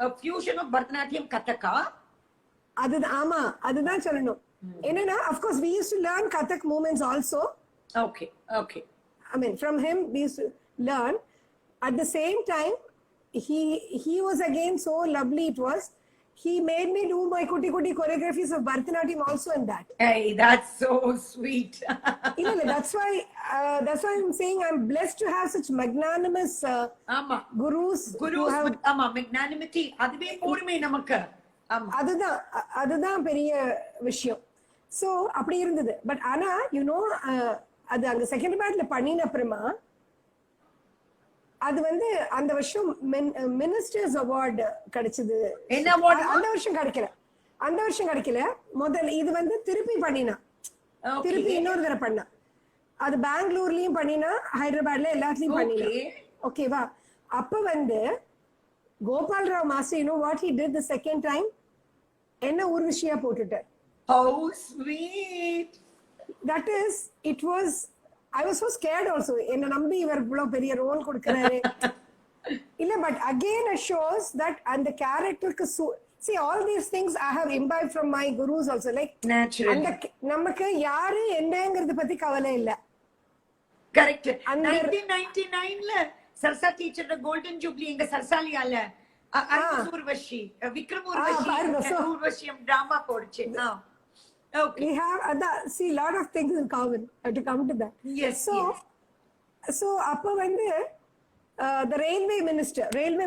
a fusion of Bharatanatyam Kathaka. அதுதான் சொல்லணும் என்னன்னா of course we used to learn Kathak movements also. Okay. I mean from him we used to learn. At the same time he was again so lovely. It was he made me do my kuti choreographies of Bharatanatyam also in that. Hey, that's so sweet. That's why I'm saying I'm blessed to have such magnanimous ஆமா. gurus who have ஆமா, magnanimity அதுவே போடுமே நமக்கு. ஆமா. அதுதான் பெரிய விஷயம். So அப்படி இருந்தது. பட் ஆனா அது அங்க செகண்ட் பேட்ல பண்ணின அப்புறமா அது வந்து அந்த வருஷம் மினிஸ்டர்ஸ் அவார்டு கிடைச்சது. என்ன அவார்ட்? அந்த வருஷம் கிடைக்கல. முதல்ல இது வந்து திருப்பி பண்ணினா. திருப்பி இன்னொரு தடவை பண்ணா. அது பெங்களூர்லயும் பண்ணினா, ஹைதராபாத்ல எல்லாத்துலயும் பண்ணினா. ஓகேவா? அப்ப வந்து Gopal Rao master what he did the second time என்ன ஊர்வசியா போட்டுட்டார். How sweet. That is, it was I was so scared also. என்ன நம்பி இவர் இவ்வளவு பெரிய ரோல் கொடுக்கறாரு. இல்ல but again it shows that and the character see all these things I have imbibed from my gurus also, like naturally நமக்கு யாரு என்னங்கிறது பத்தி கவலை இல்ல. கரெக்ட். 1999ல சரசா டீச்சரோட கோல்டன் ஜூப்ளி எங்க சரசாலியால ஊர்வஷி விக்ரம் ஊர்வஷியம் டிராமா போடுச்சு. Okay. We have see lot of things in common. I have to come to that. Yes. So அப்ப வந்து the railway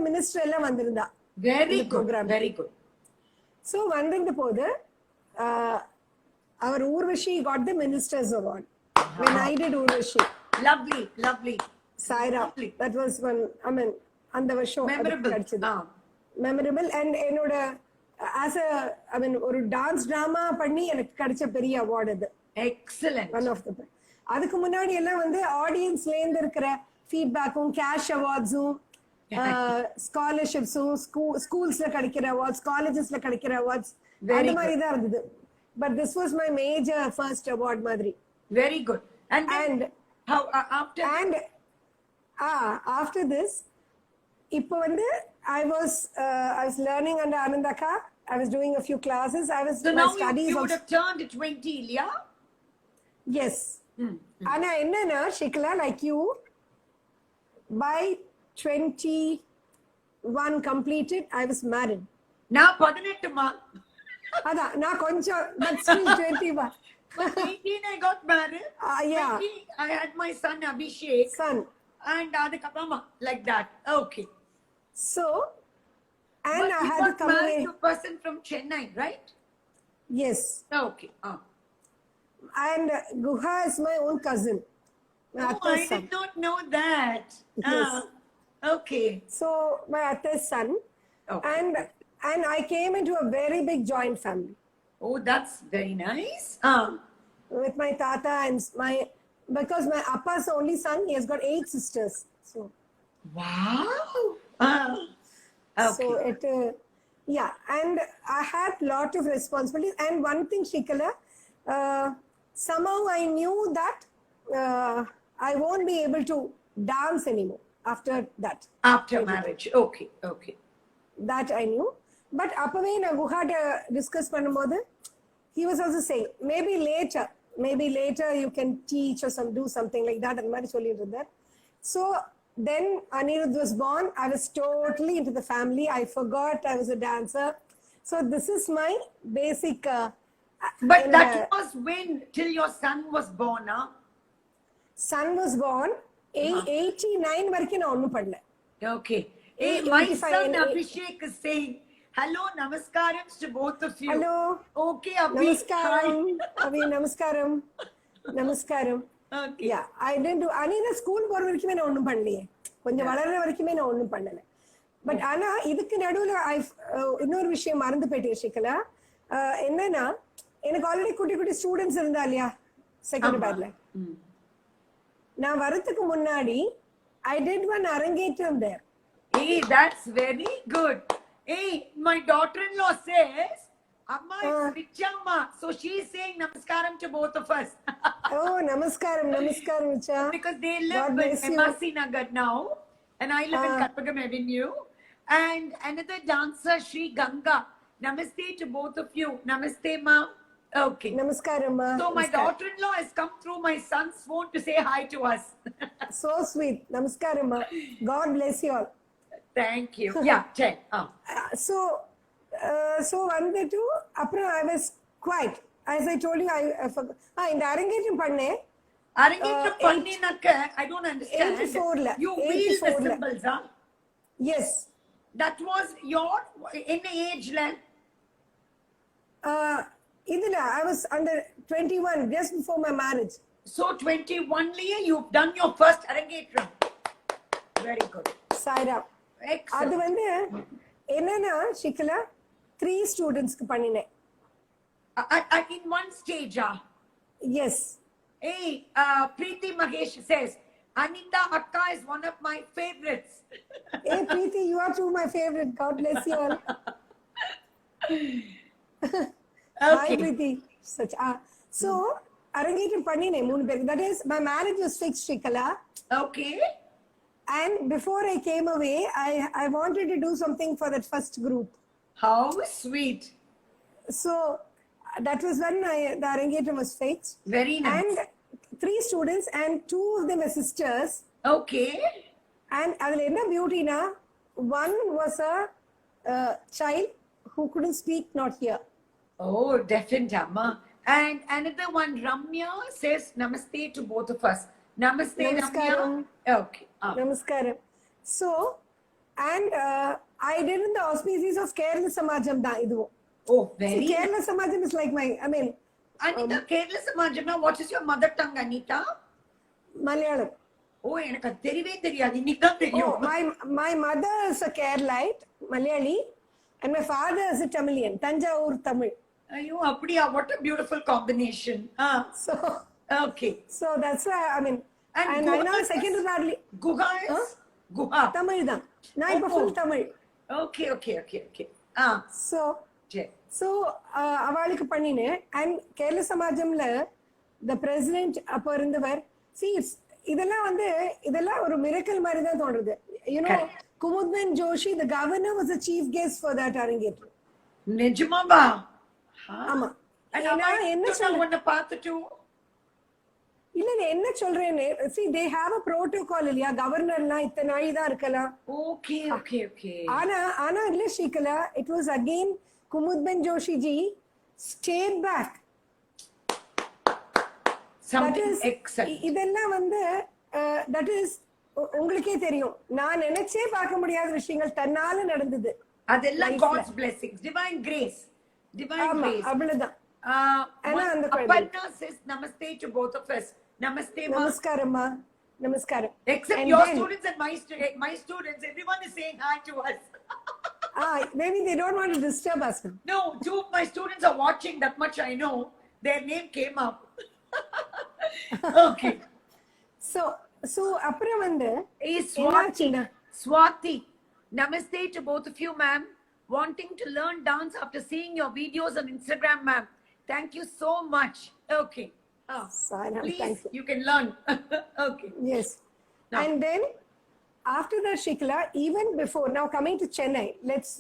minister எல்லாம் வந்திருந்தா. Very good. Very good. So வந்திருந்த போது our Urvashi got the minister's award when I did Urvashi. Lovely. Saira. That was when அந்த வருஷம் கிடைச்சது. Memorable. And என்னோட as a ஒரு டான்ஸ் டிராமா பண்ணி எனக்கு கிடைச்ச பெரிய அவார்ட் அது. எக்ஸலென்ட். ஒன் ஆஃப் தி அதுக்கு முன்னாடி எல்லாம் வந்து ஆடியன்ஸ்ல இருந்து இருக்கிற ஃபீட்பேக்கும் கேஷ் அவார்ட்ஸும் ஸ்காலர்ஷிப்ஸும் ஸ்கூல்ஸ்ல கிடைக்கிற அவார்ட்ஸ் காலேஜஸ்ல கிடைக்கிற அவார்ட்ஸ் அந்த மாதிரி தான் இருந்தது. But this was my major first award மாதிரி. Very good. And how after this இப்போ வந்து I was learning under Anandaka. I was doing a few classes. So now you would have turned 20, yeah? Yes. Ana enna Shikla, like you, by 21 completed, I was married. Now 18 ma. Ada na koncha, but still 21. But 18 I got married. Yeah. 20, I had my son Abhishek. And adukapama like that. Okay. So, and but I had to come away. To a person from Chennai, right? Yes. Okay. And Guha is my own cousin. I did not know that. Yes. Okay. So my atta's son, Okay. and I came into a very big joint family Oh, that's very nice. with my tata and my, because my appa's the only son, he has got 8 sisters. So Wow. so Okay. it yeah, and I had lot of responsibilities. And one thing, Shikala, somehow I knew that I won't be able to dance anymore after that. After marriage. Okay. Okay. That I knew. But அப்பவே நான் குஹாட்ட discuss பண்ணும்போது he was also saying maybe later you can teach or do something like that அந்த மாதிரி சொல்லிட்டு இருந்தார். So then Anirudh was born. I was totally into the family. I forgot I was a dancer. So this is my basic But that was when, till your son was born, huh? son was born 89 வரைக்கும் நான் ஒண்ணும் பண்ணல. Okay. Hey, my 85 son and Abhishek is saying, hello, namaskarams to both of you. Hello. Okay, Abhi. Namaskaram. Abhi, namaskaram. Namaskaram. Okay. Yeah, I didn't do. Anitha school போற வரைக்குமே நான் ஒண்ணும் பண்ணலையே. கொஞ்சம் வளர்ற வரைக்குமே நான் ஒண்ணும் பண்ணல. பட் ஆனா இதுக்கு நடுவுல இன்னொரு விஷயம் மறந்து போயிட்டேன் ஷிகலா. என்னன்னா எனக்கு ஆல்ரெடி குட்டி குட்டி ஸ்டூடெண்ட்ஸ் இருந்தா இல்லையா செகண்ட் பேட்ல. நான் வரதுக்கு முன்னாடி I did one அரங்கேற்றம் there. Hey, that's very good. Hey, my daughter-in-law says, Amma is Richamma. So she's saying namaskaram to both of us. Oh, namaskaram, namaskaram, Richa. Because they God live in bless you. MRC Nagar now. And I live in Kalpagam Avenue. And another dancer, Sri Ganga. Namaste to both of you. Namaste, ma. Okay. Namaskaram, ma. So my Namaskaram. daughter-in-law has come through my son's phone to say hi to us. So sweet. Namaskaram, ma. God bless you all. Thank you. Yeah, tell. So வந்துட்டு அப்புறம் I was quiet. As I told you, I forgot. இந்த அரங்கேற்றம் பண்ணேன். அரங்கேற்றம் பண்ணினாக்க, I don't understand. 84 ல. You wheel the 84 ல. symbols, huh? Yes. That was your, in age ல? இதுல I was under 21 just before my marriage. So 21 liye you've done your first அரங்கேற்றம். Very good. Saira. அது Excellent. வந்து என்னன்னா ஷிகலா 3 ஸ்டூடெண்ட்ஸ்க்கு பண்ணினேன். In one stage, Yes. Hey, Preeti Mahesh says, Anita Akka is one of my favorites. Hey Preeti, you are too my favorite. God bless you all. Hi Okay. Preeti. Such so அரங்கேற்றம் பண்ணினேன் 3 பேருக்கு. That is, my marriage was fixed, Shikala. Okay. And before I came away, I wanted to do something for that first group. How sweet. So that was when the arrangement was fixed. Very nice. And 3 students, and 2 of them were sisters. Okay. And adula enna beauty na, one was a child who couldn't speak, not hear. Oh, definitely, Amma. And another one, Ramya says namaste to both of us. Namaste, Namaskaram. Ramya. Okay. Namaskaram. So, and I did in the auspices of Kerala Samajam da idu. Oh, very See, Kerala Samajam is like my, I mean, Anita, Kerala Samajam, what is your mother tongue, Anita? Malayalam. Oh, எனக்கு அது தெரியவே தெரியாது. இன்னைக்கு தான் Oh, தெரியும். my mother is a Keralite, Malayali, and my father is a Tamilian, Tanjavur Tamil. ஐயோ, அப்படியா? What a beautiful combination. So, Okay. so that's why, I mean, And and I know Guha- second hardly Guha is? Guha. Tamil தான். நான் இப்ப full Tamil. Okay, okay, okay, okay. So, சரி. so அவளுக்கு பண்ணினேன். And Kerala சமாஜம்ல the president அப்ப இருந்தவர், see, இதெல்லாம் ஒரு miracle மாதிரி தான் தோன்றது. You know, Correct. Kumudben Joshi, the governor, was the chief guest for that அரங்கேற்றம். நிஜமாவா? ஆமா. And ஏன்னா அவன் என்ன நான் உன்னை பார்த்துட்டு இல்ல என்ன சொல்றேன்னு, see, they have a protocol இல்லையா, கவர்னர்னா இத்தனை நாள் தான் இருக்கலாம். Okay, okay, okay. ஆனா இல்ல ஷீகலா, it was again Kumudben Joshi ji stayed back. Something excellent. இதெல்லாம் வந்து that is உங்களுக்கே தெரியும், நான் நினைச்சே பார்க்க முடியாத விஷயங்கள் தன்னால நடந்தது. அதெல்லாம் Life-ல. God's blessings, divine grace. Divine ஆமா, grace. அவ்வளவுதான். ஆனா அந்த குழந்தை. Aparna says namaste to both of us. Namaste, ma. நமஸ்காரம்மா. Namaskaram. Except And your then- students and my students, everyone is saying hi to us. Maybe they don't want to disturb us. No, two of my students are watching, that much I know. Their name came up. Okay. So அப்புறம் வந்து Hey, என்னாச்சுன்னா Swati, namaste to both of you, ma'am. Wanting to learn dance after seeing your videos on Instagram, ma'am. Thank you so much. Okay. Saram, Please, thank you. you can learn. Okay. Yes. Now- And then after that, Shikala, even before, now coming to Chennai, let's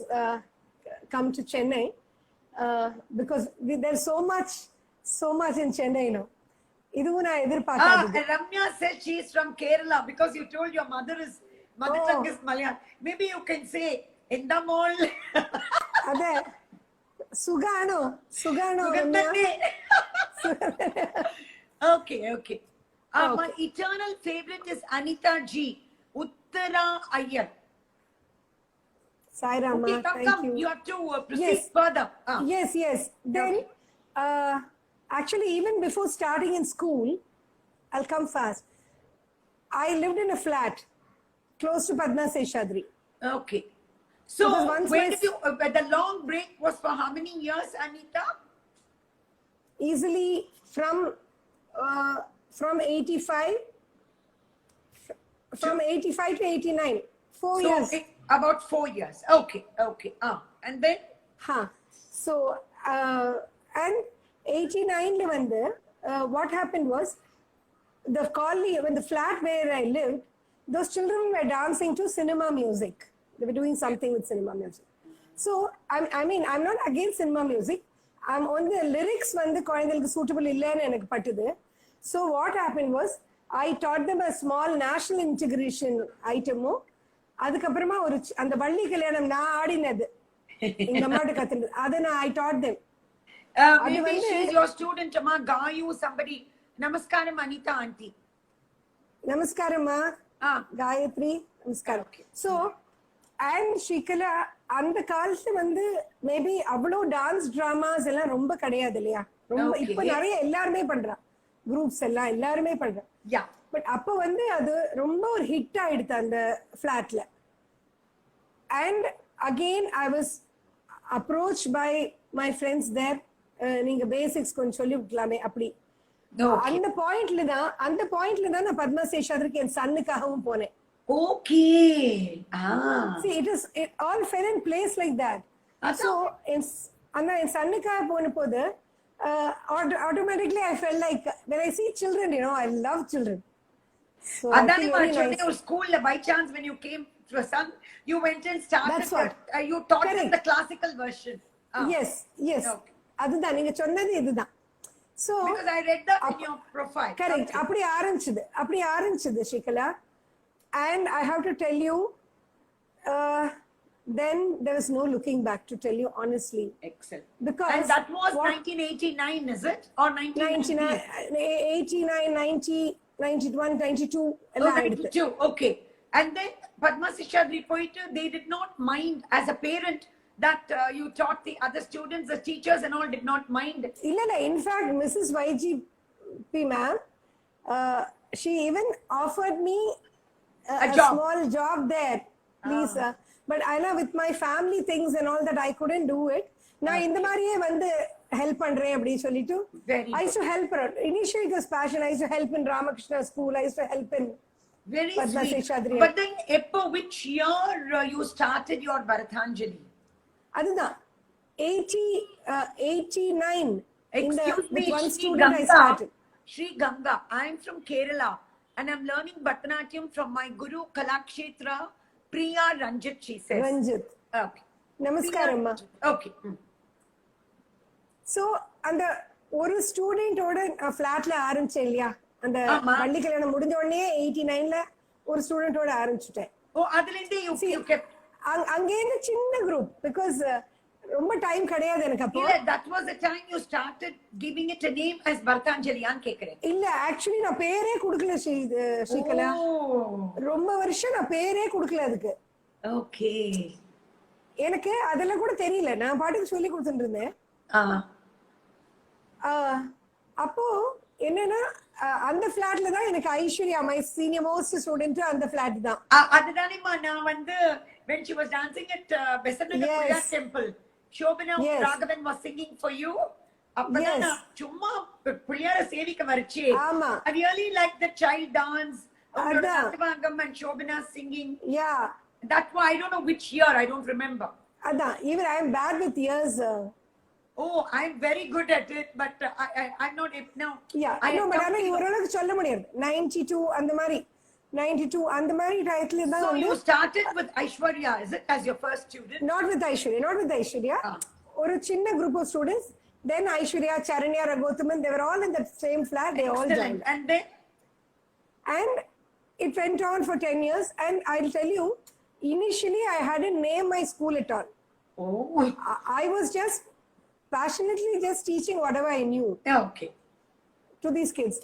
come to Chennai because there's so much in Chennai, you know. இதுவும் நான் எதிர்பார்க்காதது. Ramya said she is from Kerala because you told your mother tongue is Malayalam. Maybe you can say, Endamol. അതെ സുഖാണോ Sugandhanne. Okay. My eternal favorite is Anita G. Uttara Iyer. Sai Rama, Okay, thank come. you. You have to proceed Yes. further. Yes. Then, Okay. actually, even before starting in school, I'll come fast. I lived in a flat close to Padma Seshadri. Okay. So, Because once where my- did you, the long break was for how many years, Anita? Easily from 85 to 89. 4 So, years. about 4 years. Okay. And then? Huh. So, and 89 ல வந்து, what happened was, the colony, when the flat where I lived, those children were dancing to cinema music. They were doing something with cinema music. So, I mean, I'm not against cinema music. I'm on the lyrics வந்து குழந்தைகளுக்கு suitable இல்லைன்னு எனக்கு பட்டுது. So, what happened was, I taught them a small national integration item-உம் அதுக்கப்புறமா ஒரு அந்த வள்ளி கல்யாணம் நான் ஆடினது எங்க அம்மாட்ட கத்துனது அதை நான் I taught them. Maybe she's your student, Amma. Gayu, somebody. Namaskaram, Anita auntie. நமஸ்காரம்மா Gayatri நமஸ்காரம். ஸோ அண்ட் ஸ்ரீகலா அந்த காலத்துல வந்து மேபி அவ்வளோ டான்ஸ் டிராமாஸ் எல்லாம் ரொம்ப கிடையாது இல்லையா? ரொம்ப Okay. இப்ப நிறைய எல்லாருமே பண்றா குரூப்ஸ் எல்லாம் எல்லாருமே பண்றா. Yeah. பட் அப்ப வந்து அது ரொம்ப ஒரு ஹிட் ஆயிடுது அந்த ஃபிளாட்ல. And again I was approach by my friends there. நீங்க பேசிக்ஸ் கொஞ்சம் சொல்லி விட்டலாமே அப்படி. Okay. அந்த பாயிண்ட்ல தான் நான் பத்மா சேஷாத்ரிக்கு என் சன்னுக்காகவும் போனேன். Okay. See, it all fell in place like that. So, என் சன்னுக்காக போன போது automatically I felt like when I see children, you know, I love children. So I Adani feel ma very chonne nice. or school by chance when you came to a son, you went and started. That's what. You taught them Correct. the classical version. Yes. Okay. அதுதான் நீங்க சொன்னது இதுதான். So Because I read that in your profile. correct. Okay. அப்படி ஆரம்பிச்சது Shikala. And I have to tell you, then there was no looking back, to tell you honestly. Excellent. Because And that was what- 1989, is it? Or 1990? 89, 90, 91, 92 எல்லாம் ஆயிடுது. 92. Okay. And then Padma Seshadri Poitu, they did not mind as a parent that you taught the other students, the teachers and all did not mind. இல்ல in fact Mrs YGP ma'am, she even offered me a job. small job there, please. But I know with my family things and all that I couldn't do it. நான் இந்த மாதிரியே வந்து help பண்றேன் அப்படி சொல்லிட்டு Very I used to help her. Initially it was passion. I used to help in Ramakrishna school. I used to help in Very Padma sweet. Seshadri. But then, which year you started your Bharathanjali? அதுதான் 89 Excuse me, with one Shri student I Ganga. started. Shri Ganga, I am from Kerala and I'm learning Bharatanatyam from my Guru Kalakshetra, Priya Ranjit, she says. Ranjit Okay. நமஸ்காரம்மா. Okay. So அந்த ஒரு ஸ்டூடெண்டோட ஃபிளாட்ல ஆரம்பிச்சேன் இல்லையா? அந்த ஆமா. பள்ளி கல்யாணம் முடிஞ்ச உடனே 89ல ஒரு ஸ்டூடெண்டோட ஆரம்பிச்சுட்டேன். Oh, adalinde you kept. அங்கேருந்து சின்ன குரூப் பிகாஸ் ரொம்ப டைம் கிடையாது எனக்கு அப்போ. Yeah, that was the time you started giving it a name as Bharathanjali aan kekren. இல்ல ஆக்சுவலி நான் பேரே கொடுக்கல ஸ்ரீகலா. Oh, ரொம்ப வருஷம் நான் பேரே கொடுக்கல அதுக்கு. okay. எனக்கு அதெல்லாம் கூட தெரியல. நான் பாட்டுக்கு சொல்லி கொடுத்துட்டு இருந்தேன். அப்போ என்னன்னா அந்த ஃபிளாட்ல தான் எனக்கு Aishwarya my senior most student அந்த ஃபிளாட் தான். அதுதானேம்மா நான் வந்து when she was dancing at Besanagar Puya temple, Shobana Raghavan was singing for you. அப்பதான் நான் சும்மா புள்ளியார சேவிக்க வரைச்சே. ஆமா. I really like the child dance. Satvangam and Shobana singing. Yeah. That's why I don't know which year, I don't remember. அதான் even I am bad with years. Oh, I'm very good at it, but I'm not now. Yeah, I know, but ஆனா ஓரளவுக்கு சொல்ல முடியாது. 92 அந்த மாதிரி 92 அந்த மாதிரி டயத்துல தான். So you started with Aishwarya, is it, as your first student? Not with Aishwarya. ஒரு சின்ன group of students. Then Aishwarya, Charanya, Ragothaman, they were all in the same flat. They all joined. And it went on for 10 years. And I'll tell you, initially I hadn't named my school at all. Oh. I was just passionately just teaching whatever I knew. Okay. To these kids.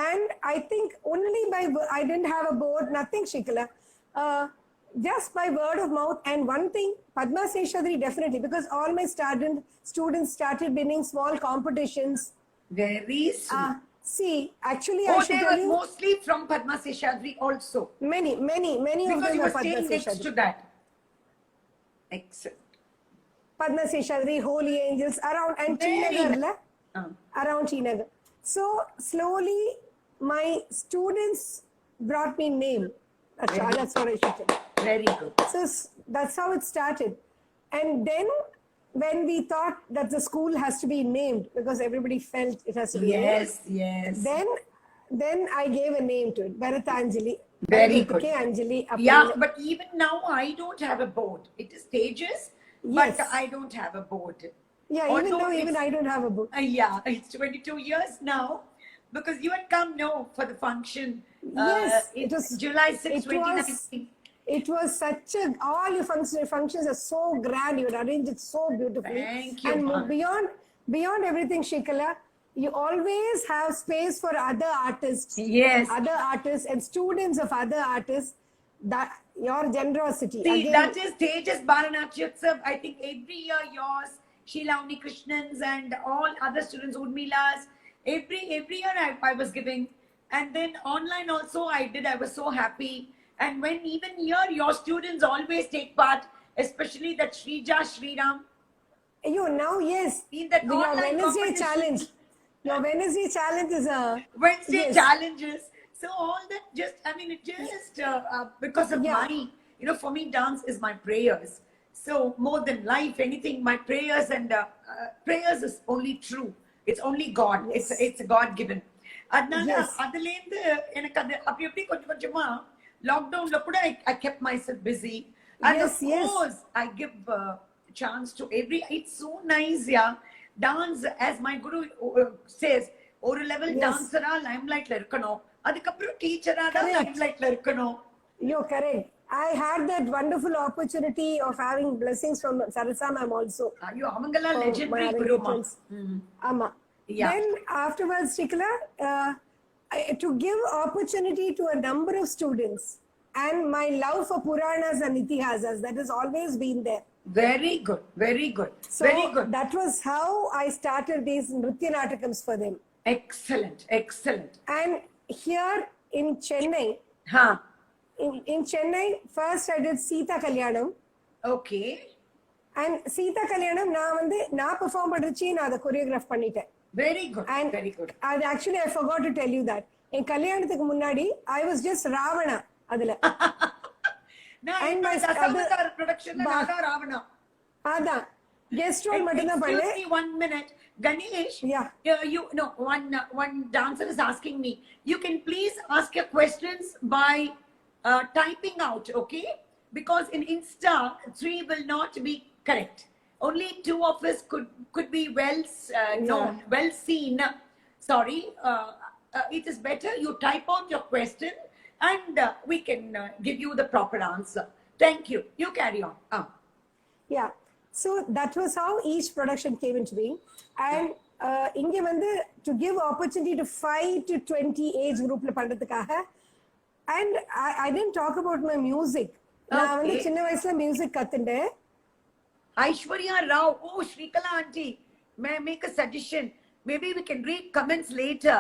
And I think only I didn't have a board, nothing, Shikala. Just by word of mouth. And one thing, Padma Seshadri definitely, because all my students started winning small competitions. Very sweet. See, actually, I should they tell were you, mostly from Padma Seshadri also. Many because of them you were were Padma staying next Seshadri. to that. Excellent. Padma Seshadri, Holy Angels, around, and Tinagar, around Tinagar. So, slowly, my students brought me name. That's what I should tell. Very good. So, that's how it started. And then, when we thought that the school has to be named, because everybody felt it has to be named. Yes. Then I gave a name to it, Bharatanjali. Very good. Anjali. Yeah, but even now I don't have a board. It is stages, but Yes. I don't have a board. Yeah, Although even I don't have a book. Yeah, it's 22 years now, because you had come for the function. Yes, it was July 6, it 2019. It was such all your functions are so grand. You had arranged it so beautifully. Thank you, And Ma. beyond everything, Shikala, you always have space for other artists. Yes. Other artists and students of other artists. That your generosity. See, Again, that is Tejas Bharanatyotsam. I think every year yours, Sheila Unikrishnans and all other students, Urmilas, every year I was giving. And then online also I did. I was so happy. And when even here your students always take part, especially that Shrija Shriram. now yes. In that your online Wednesday competition. challenge. Your Wednesday challenge is a Wednesday yes. challenges. So all that it just because of Yeah. my, for me dance is my prayers. So more than life, anything, my prayers and prayers is only true. It's only God. Yes. It's God given. அதனால Yes. அதுலேருந்து எனக்கு அது அப்படி எப்படி கொஞ்சமா லாக்டவுன்ல கூட I kept myself busy. And Yes, of course, I give chance to it's so nice, yeah. Dance, as my guru says, ஒரு level Yes. dancer-ஆ limelight-ல இருக்கணும். அதுக்கப்புறம் teacher-ஆ தான் Correct. limelight-ல இருக்கணும். You're correct. I had that wonderful opportunity of having blessings from Sarasa ma'am also. ஐயோ அவங்கெல்லாம் for legendary my kurma. arrangements. Amma. Yeah. Then afterwards, Shikala, to give opportunity to a number of students and my love for Puranas and Itihasas, that has always been there. Very good, very good, So very good. that was how I started these Nritya Natakams for them. Excellent. And here in Chennai, Huh. in Chennai, first I did Sita Kalyanam. Okay. And Sita Kalyanam, நான் perform பண்றச்சி நான் அதை choreograph பண்ணிட்டேன். Very good, And very good. actually I forgot to tell you that. என் கல்யாணத்துக்கு முன்னாடி I was just Ravana அதுல. நான் And இப்ப my தசாவதார productionல நான் தான் ராவணா. அதான் கெஸ்ட் ரோல் மட்டும் தான் Excuse பண்ணேன். me 1 minute. Ganesh, Yeah. one dancer is asking me, you can please ask your questions by typing out, okay? Because in Insta, 3 will not be correct. Only 2 of us could be well known, well seen. Sorry, it is better you type out your question and we can give you the proper answer. Thank you. You carry on. Yeah. So that was how each production came into being. And இங்க வந்து to give opportunity to 5 to 20 age groupல பண்றதுக்காக. And I didn't talk about my music. நான் வந்து Okay. சின்ன வயசுல music கத்துண்டேன். Aishwarya Rao, Shrikala auntie, may I make a suggestion? Maybe we can read comments later.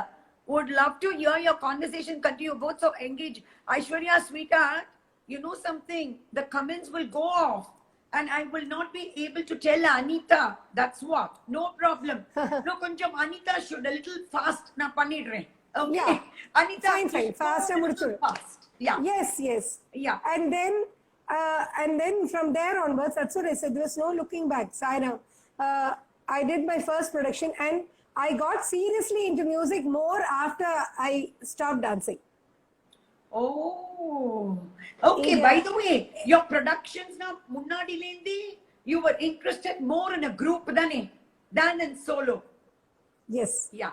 would love to hear your conversation continue. Both so engaged. Aishwarya, sweetheart, you know something? The comments will go off. And I will not be able to tell Anita. That's what. No problem. No, konjam Anita should a little fast na pannidren. Okay. Yeah. Anita, Fine, please fast go a little fast. Yeah. Yes. Yeah. And then from there onwards, that's what I said. There was no looking back. Saira, I did my first production, and I got seriously into music more after I stopped dancing. Oh, okay. Yeah. By the way, your productions now, Munnadilendi, you were interested more in a group than in solo. Yes. Yeah,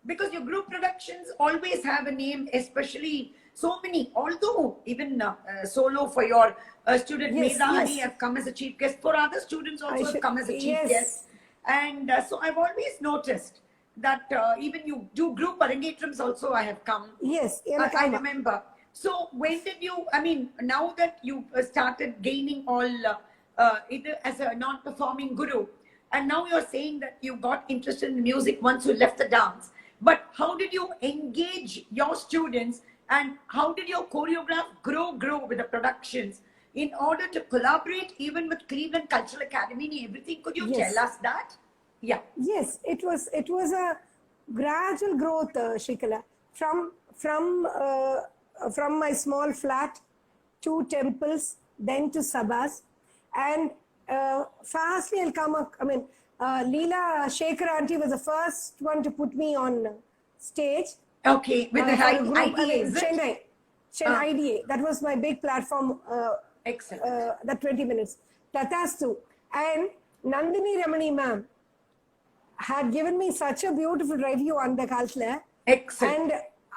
because your group productions always have a name, especially so many. Although even solo for your student Yes, Medha Hari yes. have come as a chief guest. For other students also have come as a chief yes. guest. And so I've always noticed that even you do group arangetrams also I have come. Yes. I remember. So when did you, I mean, now that you started gaining all, either as a non-performing guru, and now you're saying that you got interested in music once you left the dance, but how did you engage your students and how did your choreograph grow with the productions in order to collaborate even with Cleveland Cultural Academy and everything? Could you Yes. tell us that? Yeah. Yes, it was a gradual growth, Shrikala, from my small flat to temples, then to sabhas, and fastly I'll come up. I mean, Leela Shekhar auntie was the first one to put me on stage. Okay, with the for a group, IDA, is it? Chennai IDA. That was my big platform. Excellent. That 20 minutes. Tatastu. And Nandini Ramani ma'am had given me such a beautiful review on the காலத்துல. Excellent. And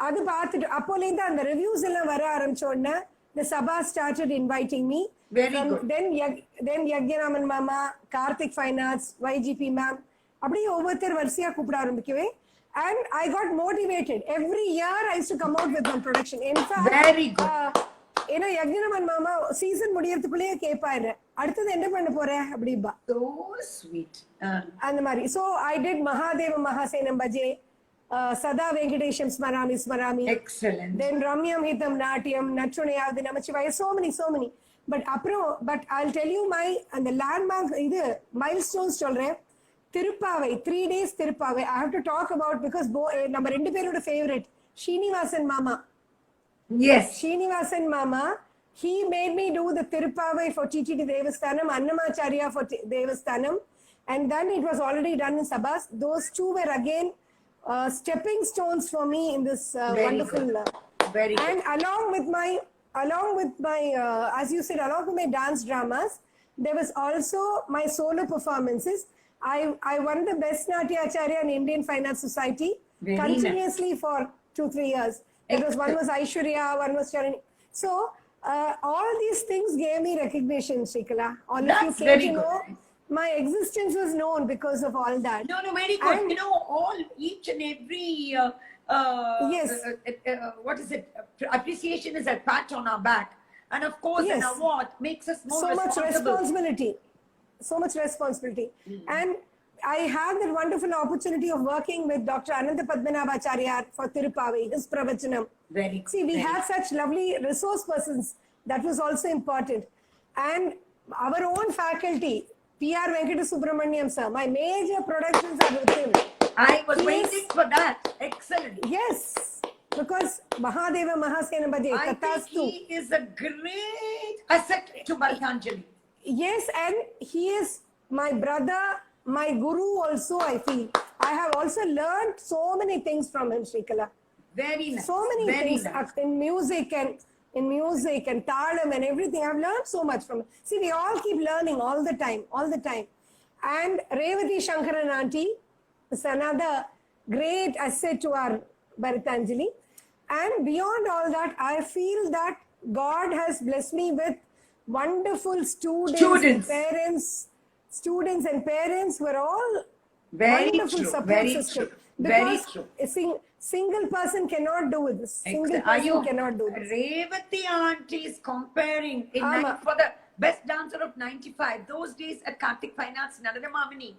அது பார்த்துட்டு அப்போலேருந்து அந்த reviews எல்லாம் வர ஆரம்பிச்ச உடனே the Sabha started inviting me. Very good. Then Yagyanaraman Mama, Karthik Fine Arts, YGP ma'am, அப்படியே ஒவ்வொருத்தர் வரிசையா கூப்பிட ஆரம்பிக்கவே. And I got motivated. Every year I used to come out with one production. In fact, Very good. ஏன்னா யக்ஞனமன் மாமா season முடியறதுக்குள்ளேயே கேட்பாரு அடுத்தது என்ன பண்ண போற அப்படிம்பா. So sweet. அந்த மாதிரி. So I did Mahadeva Mahasenam Bhaje, Sada Venkatesham Smarami. Excellent. Then Ramyam Hitam Natyam, Nachunayavadi Namachivaya, so many. But I'll tell you and the landmark, milestones சொல்றேன். Tirupavai, 3 days Tirupavai. I have to talk about because நம்ம ரெண்டு பேரோட favorite, Srinivasan Mama. Yes. Srinivasan Mama, he made me do the Tirupavai for TTD Devasthanam, Annamacharya for Devasthanam, and then it was already done in Sabhas. Those two were again stepping stones for me in this wonderful. Very and good. along with my as you said, along with my dance dramas, there was also my solo performances. I won the Best Natya Acharya in Indian Fine Arts Society Very continuously for 2-3 years. One was Aishwarya, one was Charini. So all these things gave me recognition, Shrikala. All of you That's came very to know good. my existence was known because of all that. No, very good. And- You know, each and every Yes. what is it? Appreciation is a pat on our back, and of course, an Yes. award makes us more so much responsible. responsibility. And I had that wonderful opportunity of working with Dr. Ananta Padmanabhacharya for Tirupavai, his pravachanam. Very good. See, we very had such lovely resource persons. That was also important. And our own faculty, P.R. Venkata Subramaniam sir, my major productions are with him. I was He is- waiting for that. Excellent. Yes, because Mahadeva Mahasena Bhaje, I think Tathastu. he is a great asset to Bharathanjali. Yes, and he is my brother, my guru also, I feel. I have also learned so many things from him, Shrikala. Very nice. So many very things nice. in music and talam and everything. I've learned so much from him. See, we all keep learning all the time. And Revati Shankaran auntie is another great asset to our Bharathanjali. And beyond all that, I feel that God has blessed me with wonderful students and parents were all Very wonderful true. support Very system. true. Very Because true. a single person cannot do this. Single Are you person cannot do this. Revati auntie is comparing for the best dancer of 95. Those days at Karthik Fine Arts, Narada Mamini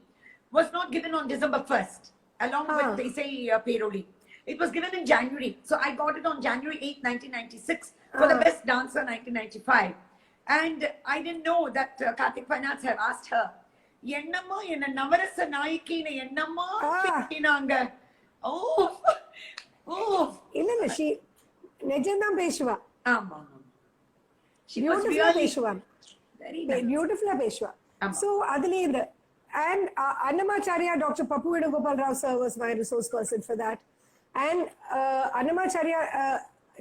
was not given on December 1st, along with they say Peroli. It was given in January. So I got it on January 8th, 1996 for the best dancer 1995. And I didn't know that Karthik Finance have asked her, என்னம்மா என்ன நவரச நாயகின்னு என்னம்மா பேசினாங்க. Oh, oh. இல்ல இல்ல she நிஜம்தான் பேசுவா. ஆமா. She was பியூட்டிஃபுல்லா really பேசுவா. very nice. பியூட்டிஃபுல்லா பேசுவா. So அதுல இந்த and Annamacharya, Dr. Pappu Vedugopal Rao sir was my resource person for that. And Annamacharya,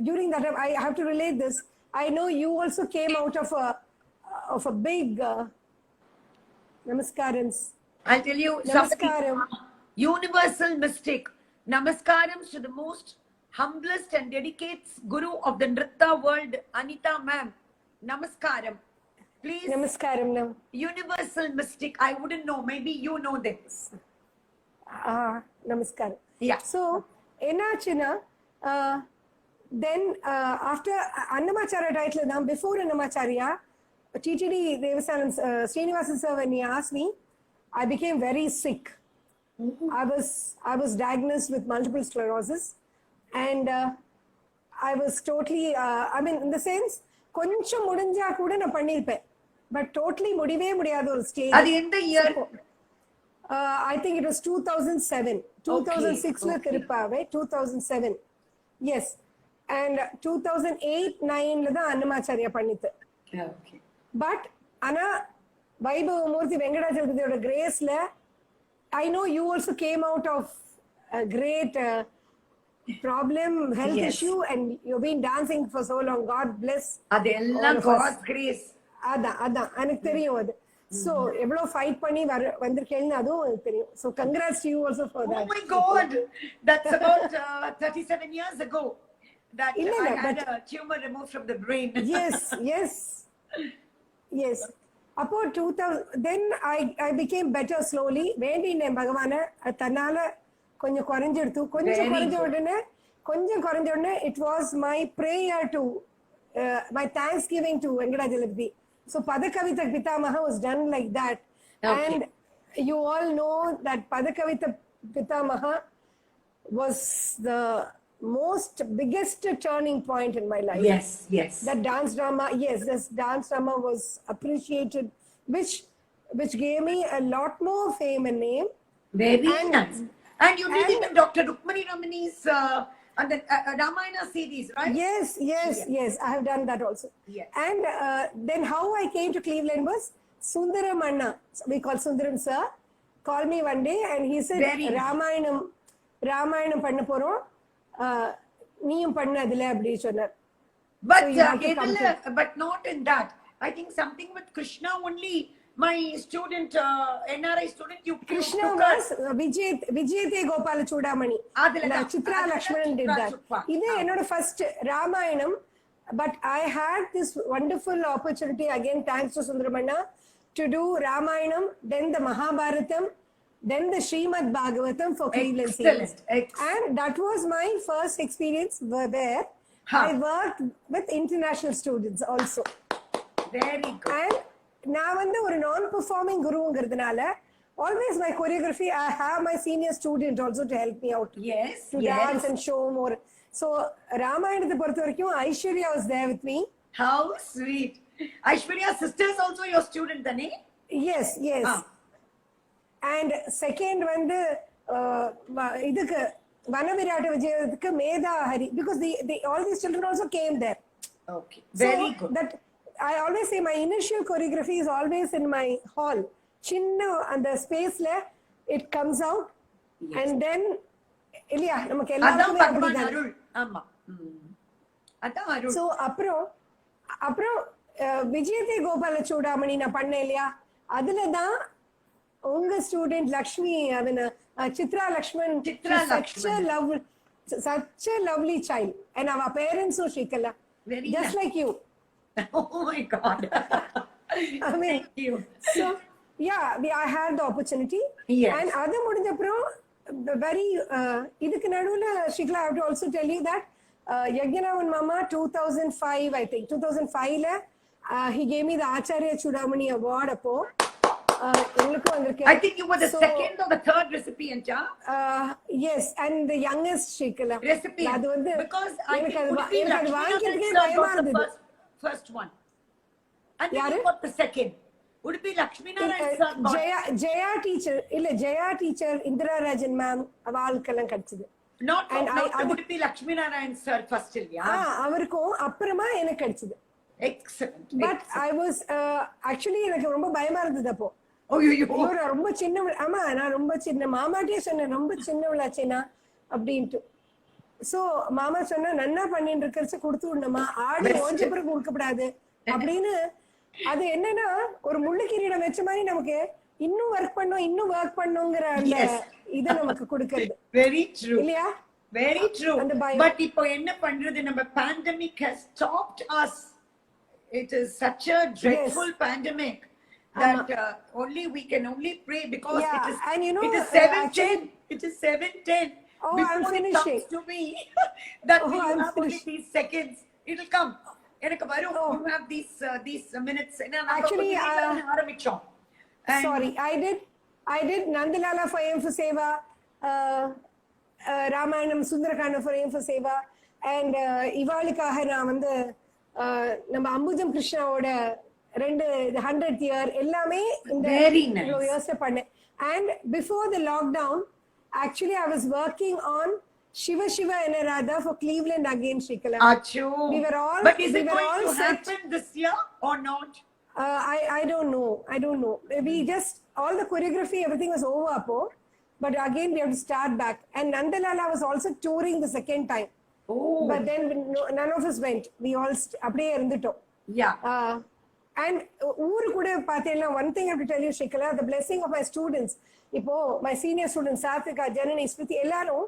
during that time, I have to relate this. I know you also came out of a big Namaskarams. I'll tell you Namaskaram. something. Universal mistake. Namaskarams to the most humblest and dedicated guru of the Nritta world, Anita ma'am. Namaskaram. Please. Namaskaram. Universal mistake. I wouldn't know. Maybe you know this. Namaskaram. Yeah. So, enachina, then after Annamacharya title, now before Annamacharya, TTD Devasanam Srinivasan sir, when he asked me, I became very sick. I was diagnosed with multiple sclerosis, and I was totally, I mean, in the sense, கொஞ்சம் முடிஞ்சா கூட நான் பண்ணிருப்பேன், but totally முடியவே முடியாத ஒரு stage. அது எந்த year? I think it was 2007. 2006 ல திருப்பாவே 2007. Yes. And 2008-9 ல தான் Annamacharya பண்ணித்து. Okay. But ஆனா வைபவமூர்த்தி வெங்கடாச்சலபதியோட கிரேஸ்ல I know you also came out of a great problem, health issue, and you've been dancing for so long. God bless. அதெல்லாம் God's grace. அதான் எனக்கு தெரியும் அது. So எவ்வளவு ஃபைட் பண்ணி வந்திருக்கேன்னு அதுவும் எனக்கு தெரியும். So congrats to you also for that. Oh my God, that's about 37 years ago that I had a tumor removed from the brain. Yes. அப்போ 2000 then I became better slowly. வேண்டினேன் பகவான தன்னால கொஞ்சம் குறைஞ்செடுத்து கொஞ்சம் குறைஞ்ச உடனே it was my prayer to my thanksgiving to Venkadachalamudi. So Padakavita Pitamaha was done like that. Okay. And you all know that Padakavita Pitamaha was the biggest turning point in my life. Yes. That dance drama, this dance drama was appreciated, which gave me a lot more fame and name. Very nice. And you did even Dr. Rukmani Ramani's and the Ramayana series, right? Yes. I have done that also. Yes. And then how I came to Cleveland was Sundaram Anna, we call Sundaram sir, called me one day and he said, Ramayanam பண்ண போறோம், நீயும் பண்ண அதுல அப்படி சொன்னார். But not in that. I think something with Krishna only. My student, NRI student, Krishna was Vijayate Gopala Chudamani. Chitra Lakshmanan did that. This is my first Ramayanam, but I had this wonderful opportunity again, thanks to Sundaramana, to do Ramayanam, then the Mahabharatam, then the Srimad Bhagavatam for Cleveland series. And that was my first experience where I worked with international students also. Very good. And நான் வந்து ஒரு non-performing குருங்கிறதுனால always my choreography, I have my senior student also to help me out. To dance and show more. So ராமாயணத்தை பொறுத்த வரைக்கும் Aishwarya was there with me. How sweet. Aishwarya's sister is also your student, Dani? Yes. And second வந்து இதுக்கு வனவிராட்ட விஜயத்துக்கு Medha Hari, because all these children also came there. Okay, very good. That I always say my initial choreography is always in my hall. Chinna and the space le it comes out. And then இல்லையா நமக்கு எல்லாருமே அப்படிதான். ஆமா. அதான் அருள். So அப்புறம் விஜயதே கோபால சூடாமணி நான் பண்ணேன் இல்லையா, அதுல தான் உங்க student Lakshmi Chitra Lakshman, such a lovely child, and our parents also Shrikala, just like you. Oh my God. I mean, thank you. So I had the opportunity. Yes. And அது முடிஞ்ச அப்புறம் very இதுக்கு நடுவுல Shrikala, I have to also tell you that Yajnanavan Mama 2005, I think 2005 he gave me the Acharya Chudamani award. அப்போ எங்களுக்கும் வந்திருக்கு. I think you were the second or the third recipient, yes, and the youngest Shrikala. Recipient. அது வந்து Because I think எனக்கு அது Udupi எனக்கு அது வாங்கிக்கிறதுக்கே Lakshminarayan sir பயமா got the இருந்தது. first one. And then யாரு? you got the second. Udupi Lakshminarayan sir got Jaya teacher இல்ல ஜெயா டீச்சர் இந்திரா ராஜன் மேம் அவளுக்கெல்லாம் கிடைச்சது. not and Udupi Lakshminarayan sir first till, அவருக்கும் அப்புறமா எனக்கு கிடைச்சது. Excellent. But I was actually எனக்கு ரொம்ப பயமா இருந்தது அப்போ. ஐயோ ரொம்ப சின்ன ஆமா நான் ரொம்ப சின்ன மாமாட்டே சொன்னேன் ரொம்ப சின்னவளாச்சேனா அப்படின்ட்டு. சோ மாமா சொன்னா நன்னா பண்ணிட்டு இருக்கிறது கொடுத்து விடணுமா ஆடி ஓஞ்ச பிறகு கொடுக்கப்படாது அப்படின்னு. அது என்னன்னா ஒரு முள்ளு கிரீடம் வச்ச மாதிரி நமக்கு இன்னும் ஒர்க் பண்ணுங்கிற அந்த இது நமக்கு கொடுக்கிறது. வெரி ட்ரூ இல்லையா? Very true. பட் இப்போ என்ன பண்றது, நம்ம pandemic has stopped us. It is such a dreadful pandemic that we can only pray because it is, and you know, it is 7:10. It is 7:10. Oh, before I'm finishing. it comes to me that you I'm have only these seconds. It will come. எனக்கு வரும். You have these minutes. Actually, ஆரம்பிச்சோம். Sorry, I did Nandalala for Aim for Seva, Ramayana Sundarakanda for Aim for Seva, and இவாளுக்காக நான் வந்து நம்ம Ambujam கிருஷ்ணாவோட 100th year எல்லாமே இந்த years பண்ணேன். And before the lockdown, actually I was working on Shiva Shiva Enarada for Cleveland again, Shrikala. We were all, but is it going to happen this year or not? I don't know. We just, all the choreography, everything was over apo, but again we have to start back. And Nandalala was also touring the second time. Oh. But then none of us went. We all அப்படியே இருந்துட்டோம். Yeah. And ஊரு கூட பார்த்தேன்னா one thing I have to tell you, Shrikala, the blessing of my students. இப்போ my senior students, Sathika, Janani, Smriti, எல்லாரும்,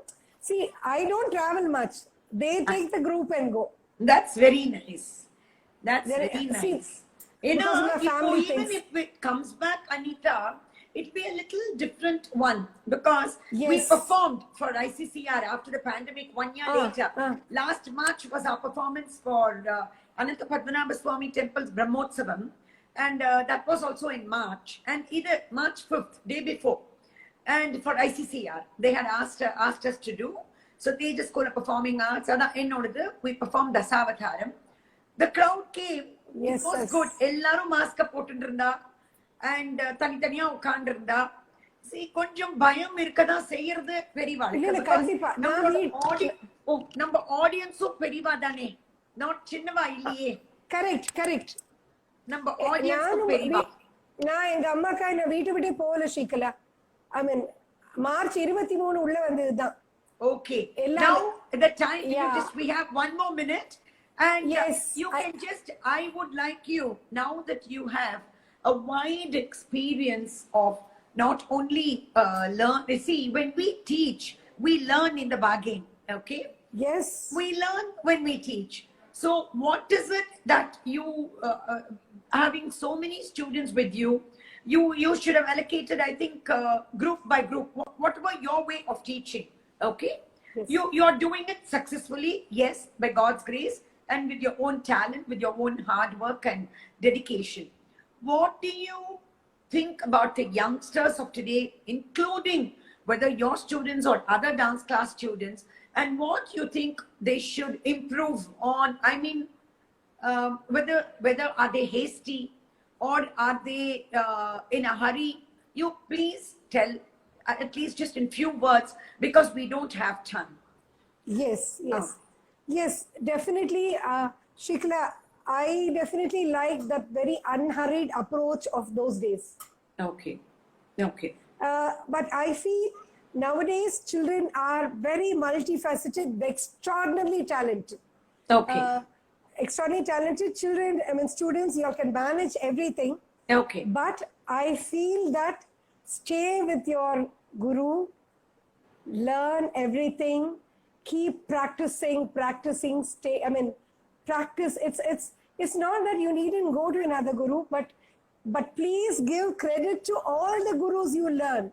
see, I don't travel much. They take the group and go. That's very nice. That's very nice. You know, even if it comes back, Anita, it'll be a little different one because we performed for ICCR after the pandemic 1 year later. Last March was our performance for Ananta Padmanabha Swami Temple's Brahmotsavam, and that was also in March, and either March 5th, day before, and for ICCR they had asked us to do. So they just called performing arts. We performed Dasavataram. The crowd came. It was good. எல்லாரும் mask போட்டுட்டு இருந்தா and தனித்தனியா உட்கார்ந்து இருந்தா. See, கொஞ்சம் பயம் இருக்கதான் செய்யறது பெரியவா. கண்டிப்பா நம்ம ஆடியன்ஸும் பெரியவா தானே, நாட் சின்னவா இல்லையே. கரெக்ட். நம்ம ஆடியன்ஸ் பெரியவா. நான் எங்க அம்மாக்கா என்ன வீட்டு விட்டே போகல Shrikala. I mean மார்ச் 23 உள்ள வந்ததுதான். Okay. Now the time we have one more minute. And you can just, I would like you, now that you have a wide experience of not only learn, see, when we teach, we learn in the bargain, okay? Yes. We learn when we teach. So what is it that you, having so many students with you, you should have allocated, I think, group by group, whatever your way of teaching, okay? Yes. You are doing it successfully, yes, by God's grace, and with your own talent, with your own hard work and dedication. What do you think about the youngsters of today, including whether your students or other dance class students, and what you think they should improve on? I mean, whether are they hasty or are they in a hurry? You please tell, at least just in few words, because we don't have time. Yes, definitely, Shrikala. I definitely like that very unhurried approach of those days. Okay. But I feel nowadays children are very multifaceted, extraordinarily talented. Okay. Extraordinarily talented children, I mean students, you can manage everything. Okay. But I feel that stay with your guru, learn everything, keep practicing, stay, I mean, practice. It's not that you needn't go to another guru, but please give credit to all the gurus you learn.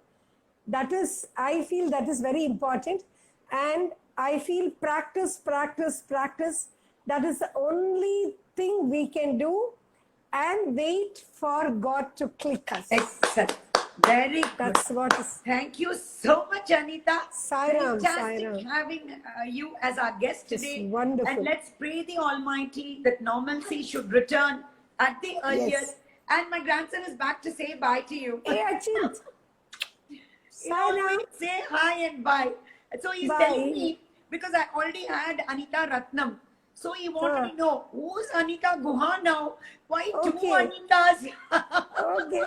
That is, I feel that is very important. And I feel practice. That is the only thing we can do. and wait for God to click us. Excellent. Very good. That's what is. Thank you so much, Anita. Sai Ram, Fantastic Sai Ram. having you as our guest It's today. wonderful. And let's pray the Almighty that normalcy should return at the earliest. Yes. And my grandson is back to say bye to you. Hey, Achint. He Sai Ram. always say hi and bye. So he's Bye. telling me, because I already had Anita Ratnam. So he wanted to know, who's Anita Guha now? Why two Okay. Anitas? Okay.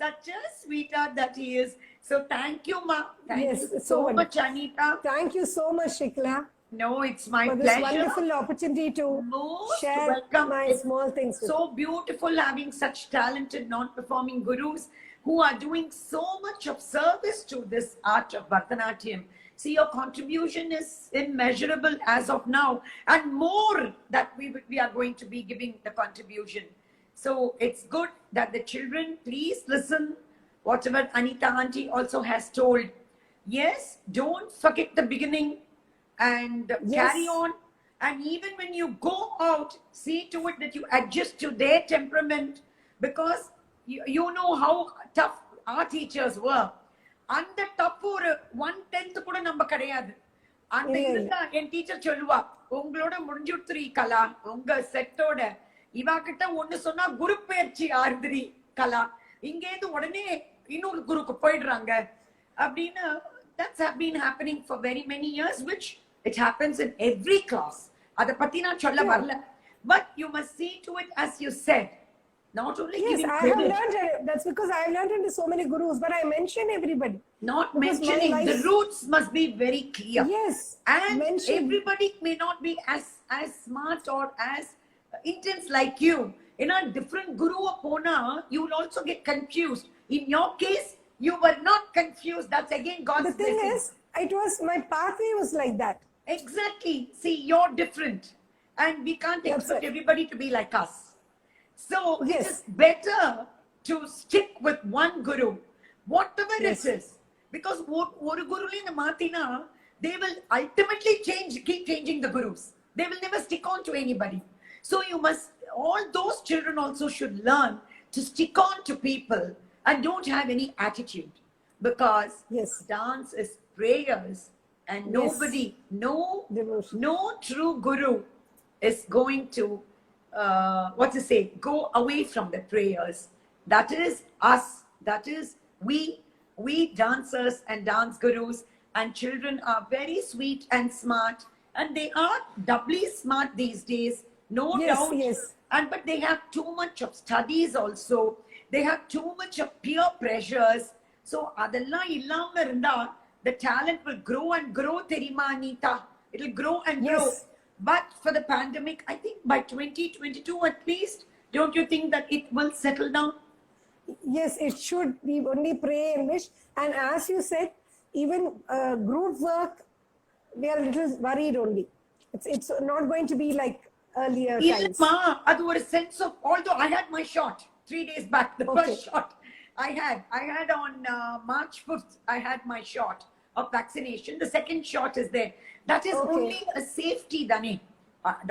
Such a sweetheart that he is. So thank you, Ma. Thank Yes, you it's so so much, Anita. Thank you so much, Shikla, No, it's my for this pleasure. wonderful opportunity to Most share welcome. my It's small things with so beautiful having such talented non-performing gurus who are doing so much of service to this art of Bharatanatyam. See, your contribution is immeasurable as of now, and more that we are going to be giving the contribution. So it's good that the children, please listen whatever Anita Auntie also has told. Yes, don't forget the beginning and carry on. And even when you go out, see to it that you adjust to their temperament, because you know how tough our teachers were. அந்த dub ஒரு 1/10 கூட நம்ம கிடையாது. அந்த இருந்தா என் teacher சொல்லுவா, உங்களோட முடிஞ்சுடுத்துரி கலா, உங்க செட்டோட இவா கிட்ட ஒண்ணு சொன்னா குரு பயிற்சி ஆறுதிரி கலா, இங்கேருந்து உடனே இன்னொரு குருக்கு போயிடுறாங்க அப்படின்னு. That's been happening for very many years, which it happens in every class. அதை பத்தி நான் சொல்ல வரல. But you must see to it, as you said, not only Yes, giving I credit, have learned it. That's because I have learned into so many gurus, but I mention everybody. not Because my mentioning the life- roots must be very clear. Yes, And mention. everybody may not be as smart or as intense like you. In a different guru pona, you will also get confused. In your case, you were not confused. That's again God's The thing blessing. is, it was my pathway was like that. Exactly. See, you're different. And we can't That's expect it. everybody to be like us. So it Yes. is better to stick with one guru, whatever Yes. it is. Because one guru in Matina, they will ultimately keep changing the gurus. They will never stick on to anybody. So you must, all those children also should learn to stick on to people and don't have any attitude. Because Yes. dance is prayers, and Yes. nobody, Devotion. no true guru is going to, what to say, go away from the prayers. That is us. That is we dancers and dance gurus, and children are very sweet and smart, and they are doubly smart these days, no Yes, doubt. yes. But they have too much of studies also. They have too much of peer pressures. So அதெல்லாம் இல்லாம இருந்தா the talent will grow and grow, தெரியுமா Anita? It will grow and grow. Yes. But for the pandemic, I think by 2022 at least, don't you think that it will settle down? Yes, it should. We only pray and wish. And as you said, even group work, we are a little worried only. It's not going to be like earlier times. இல்லம்மா, அது ஒரு sense of, although I had my shot 3 days back, the Okay. first shot I had on March 5th, I had my shot of vaccination. The second shot is there. That is Okay. only a safety, Dani.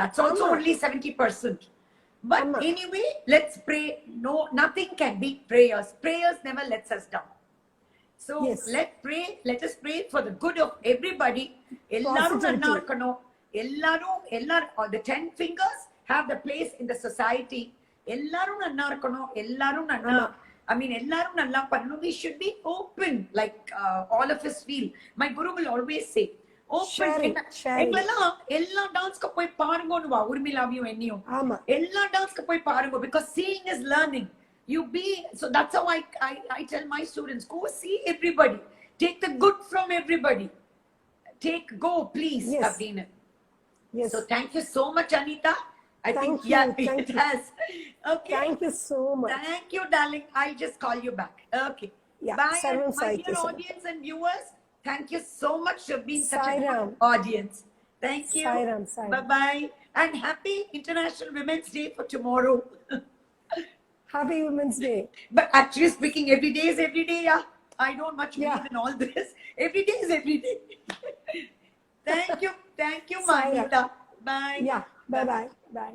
That's also Amma. only 70%. But Amma. anyway, let's pray. No, nothing can beat prayers. Prayers never lets us down. So Yes. let us pray for the good of everybody. எல்லாரும் Positivity. நன்னா இருக்கணும். எல்லாரும் the 10 fingers have the place in the society. எல்லாரும் நன்னா இருக்கணும். எல்லாரும் நன்னா, I mean, எல்லாரும் நல்லா பண்ணணும். We should be open, like all of us feel. My guru will always say, open. Sharing. எங்களெல்லாம் எல்லா டான்ஸ்க்கு போய் பாருங்கன்னு வா, உர்மிளாவையும் என்னையும். ஆமா. எல்லா டான்ஸ்க்கு போய் பாருங்க, because seeing is learning. So that's how I tell my students, go see everybody. Take the good from everybody. Go, please. Yes. அப்படின்னு. Yes. So thank you so much, Anita. I Thank think, you, yeah, thank it you. has. Okay. Thank you so much. Thank you, darling. I'll just call you back. Okay. Yeah, Bye, Sarvam and my Saiti, dear Sarvam. audience and viewers. Thank you so much for being such a Sai good Ram. audience. Thank you. Sai Ram, Sai Ram. Bye-bye. And happy International Women's Day for tomorrow. Happy Women's Day. But actually speaking, every day is every day, yeah. I don't much believe Yeah. in all this. Every day is every day. Thank you, Sai Ram. Manita. Bye. Yeah. Bye-bye. Bye.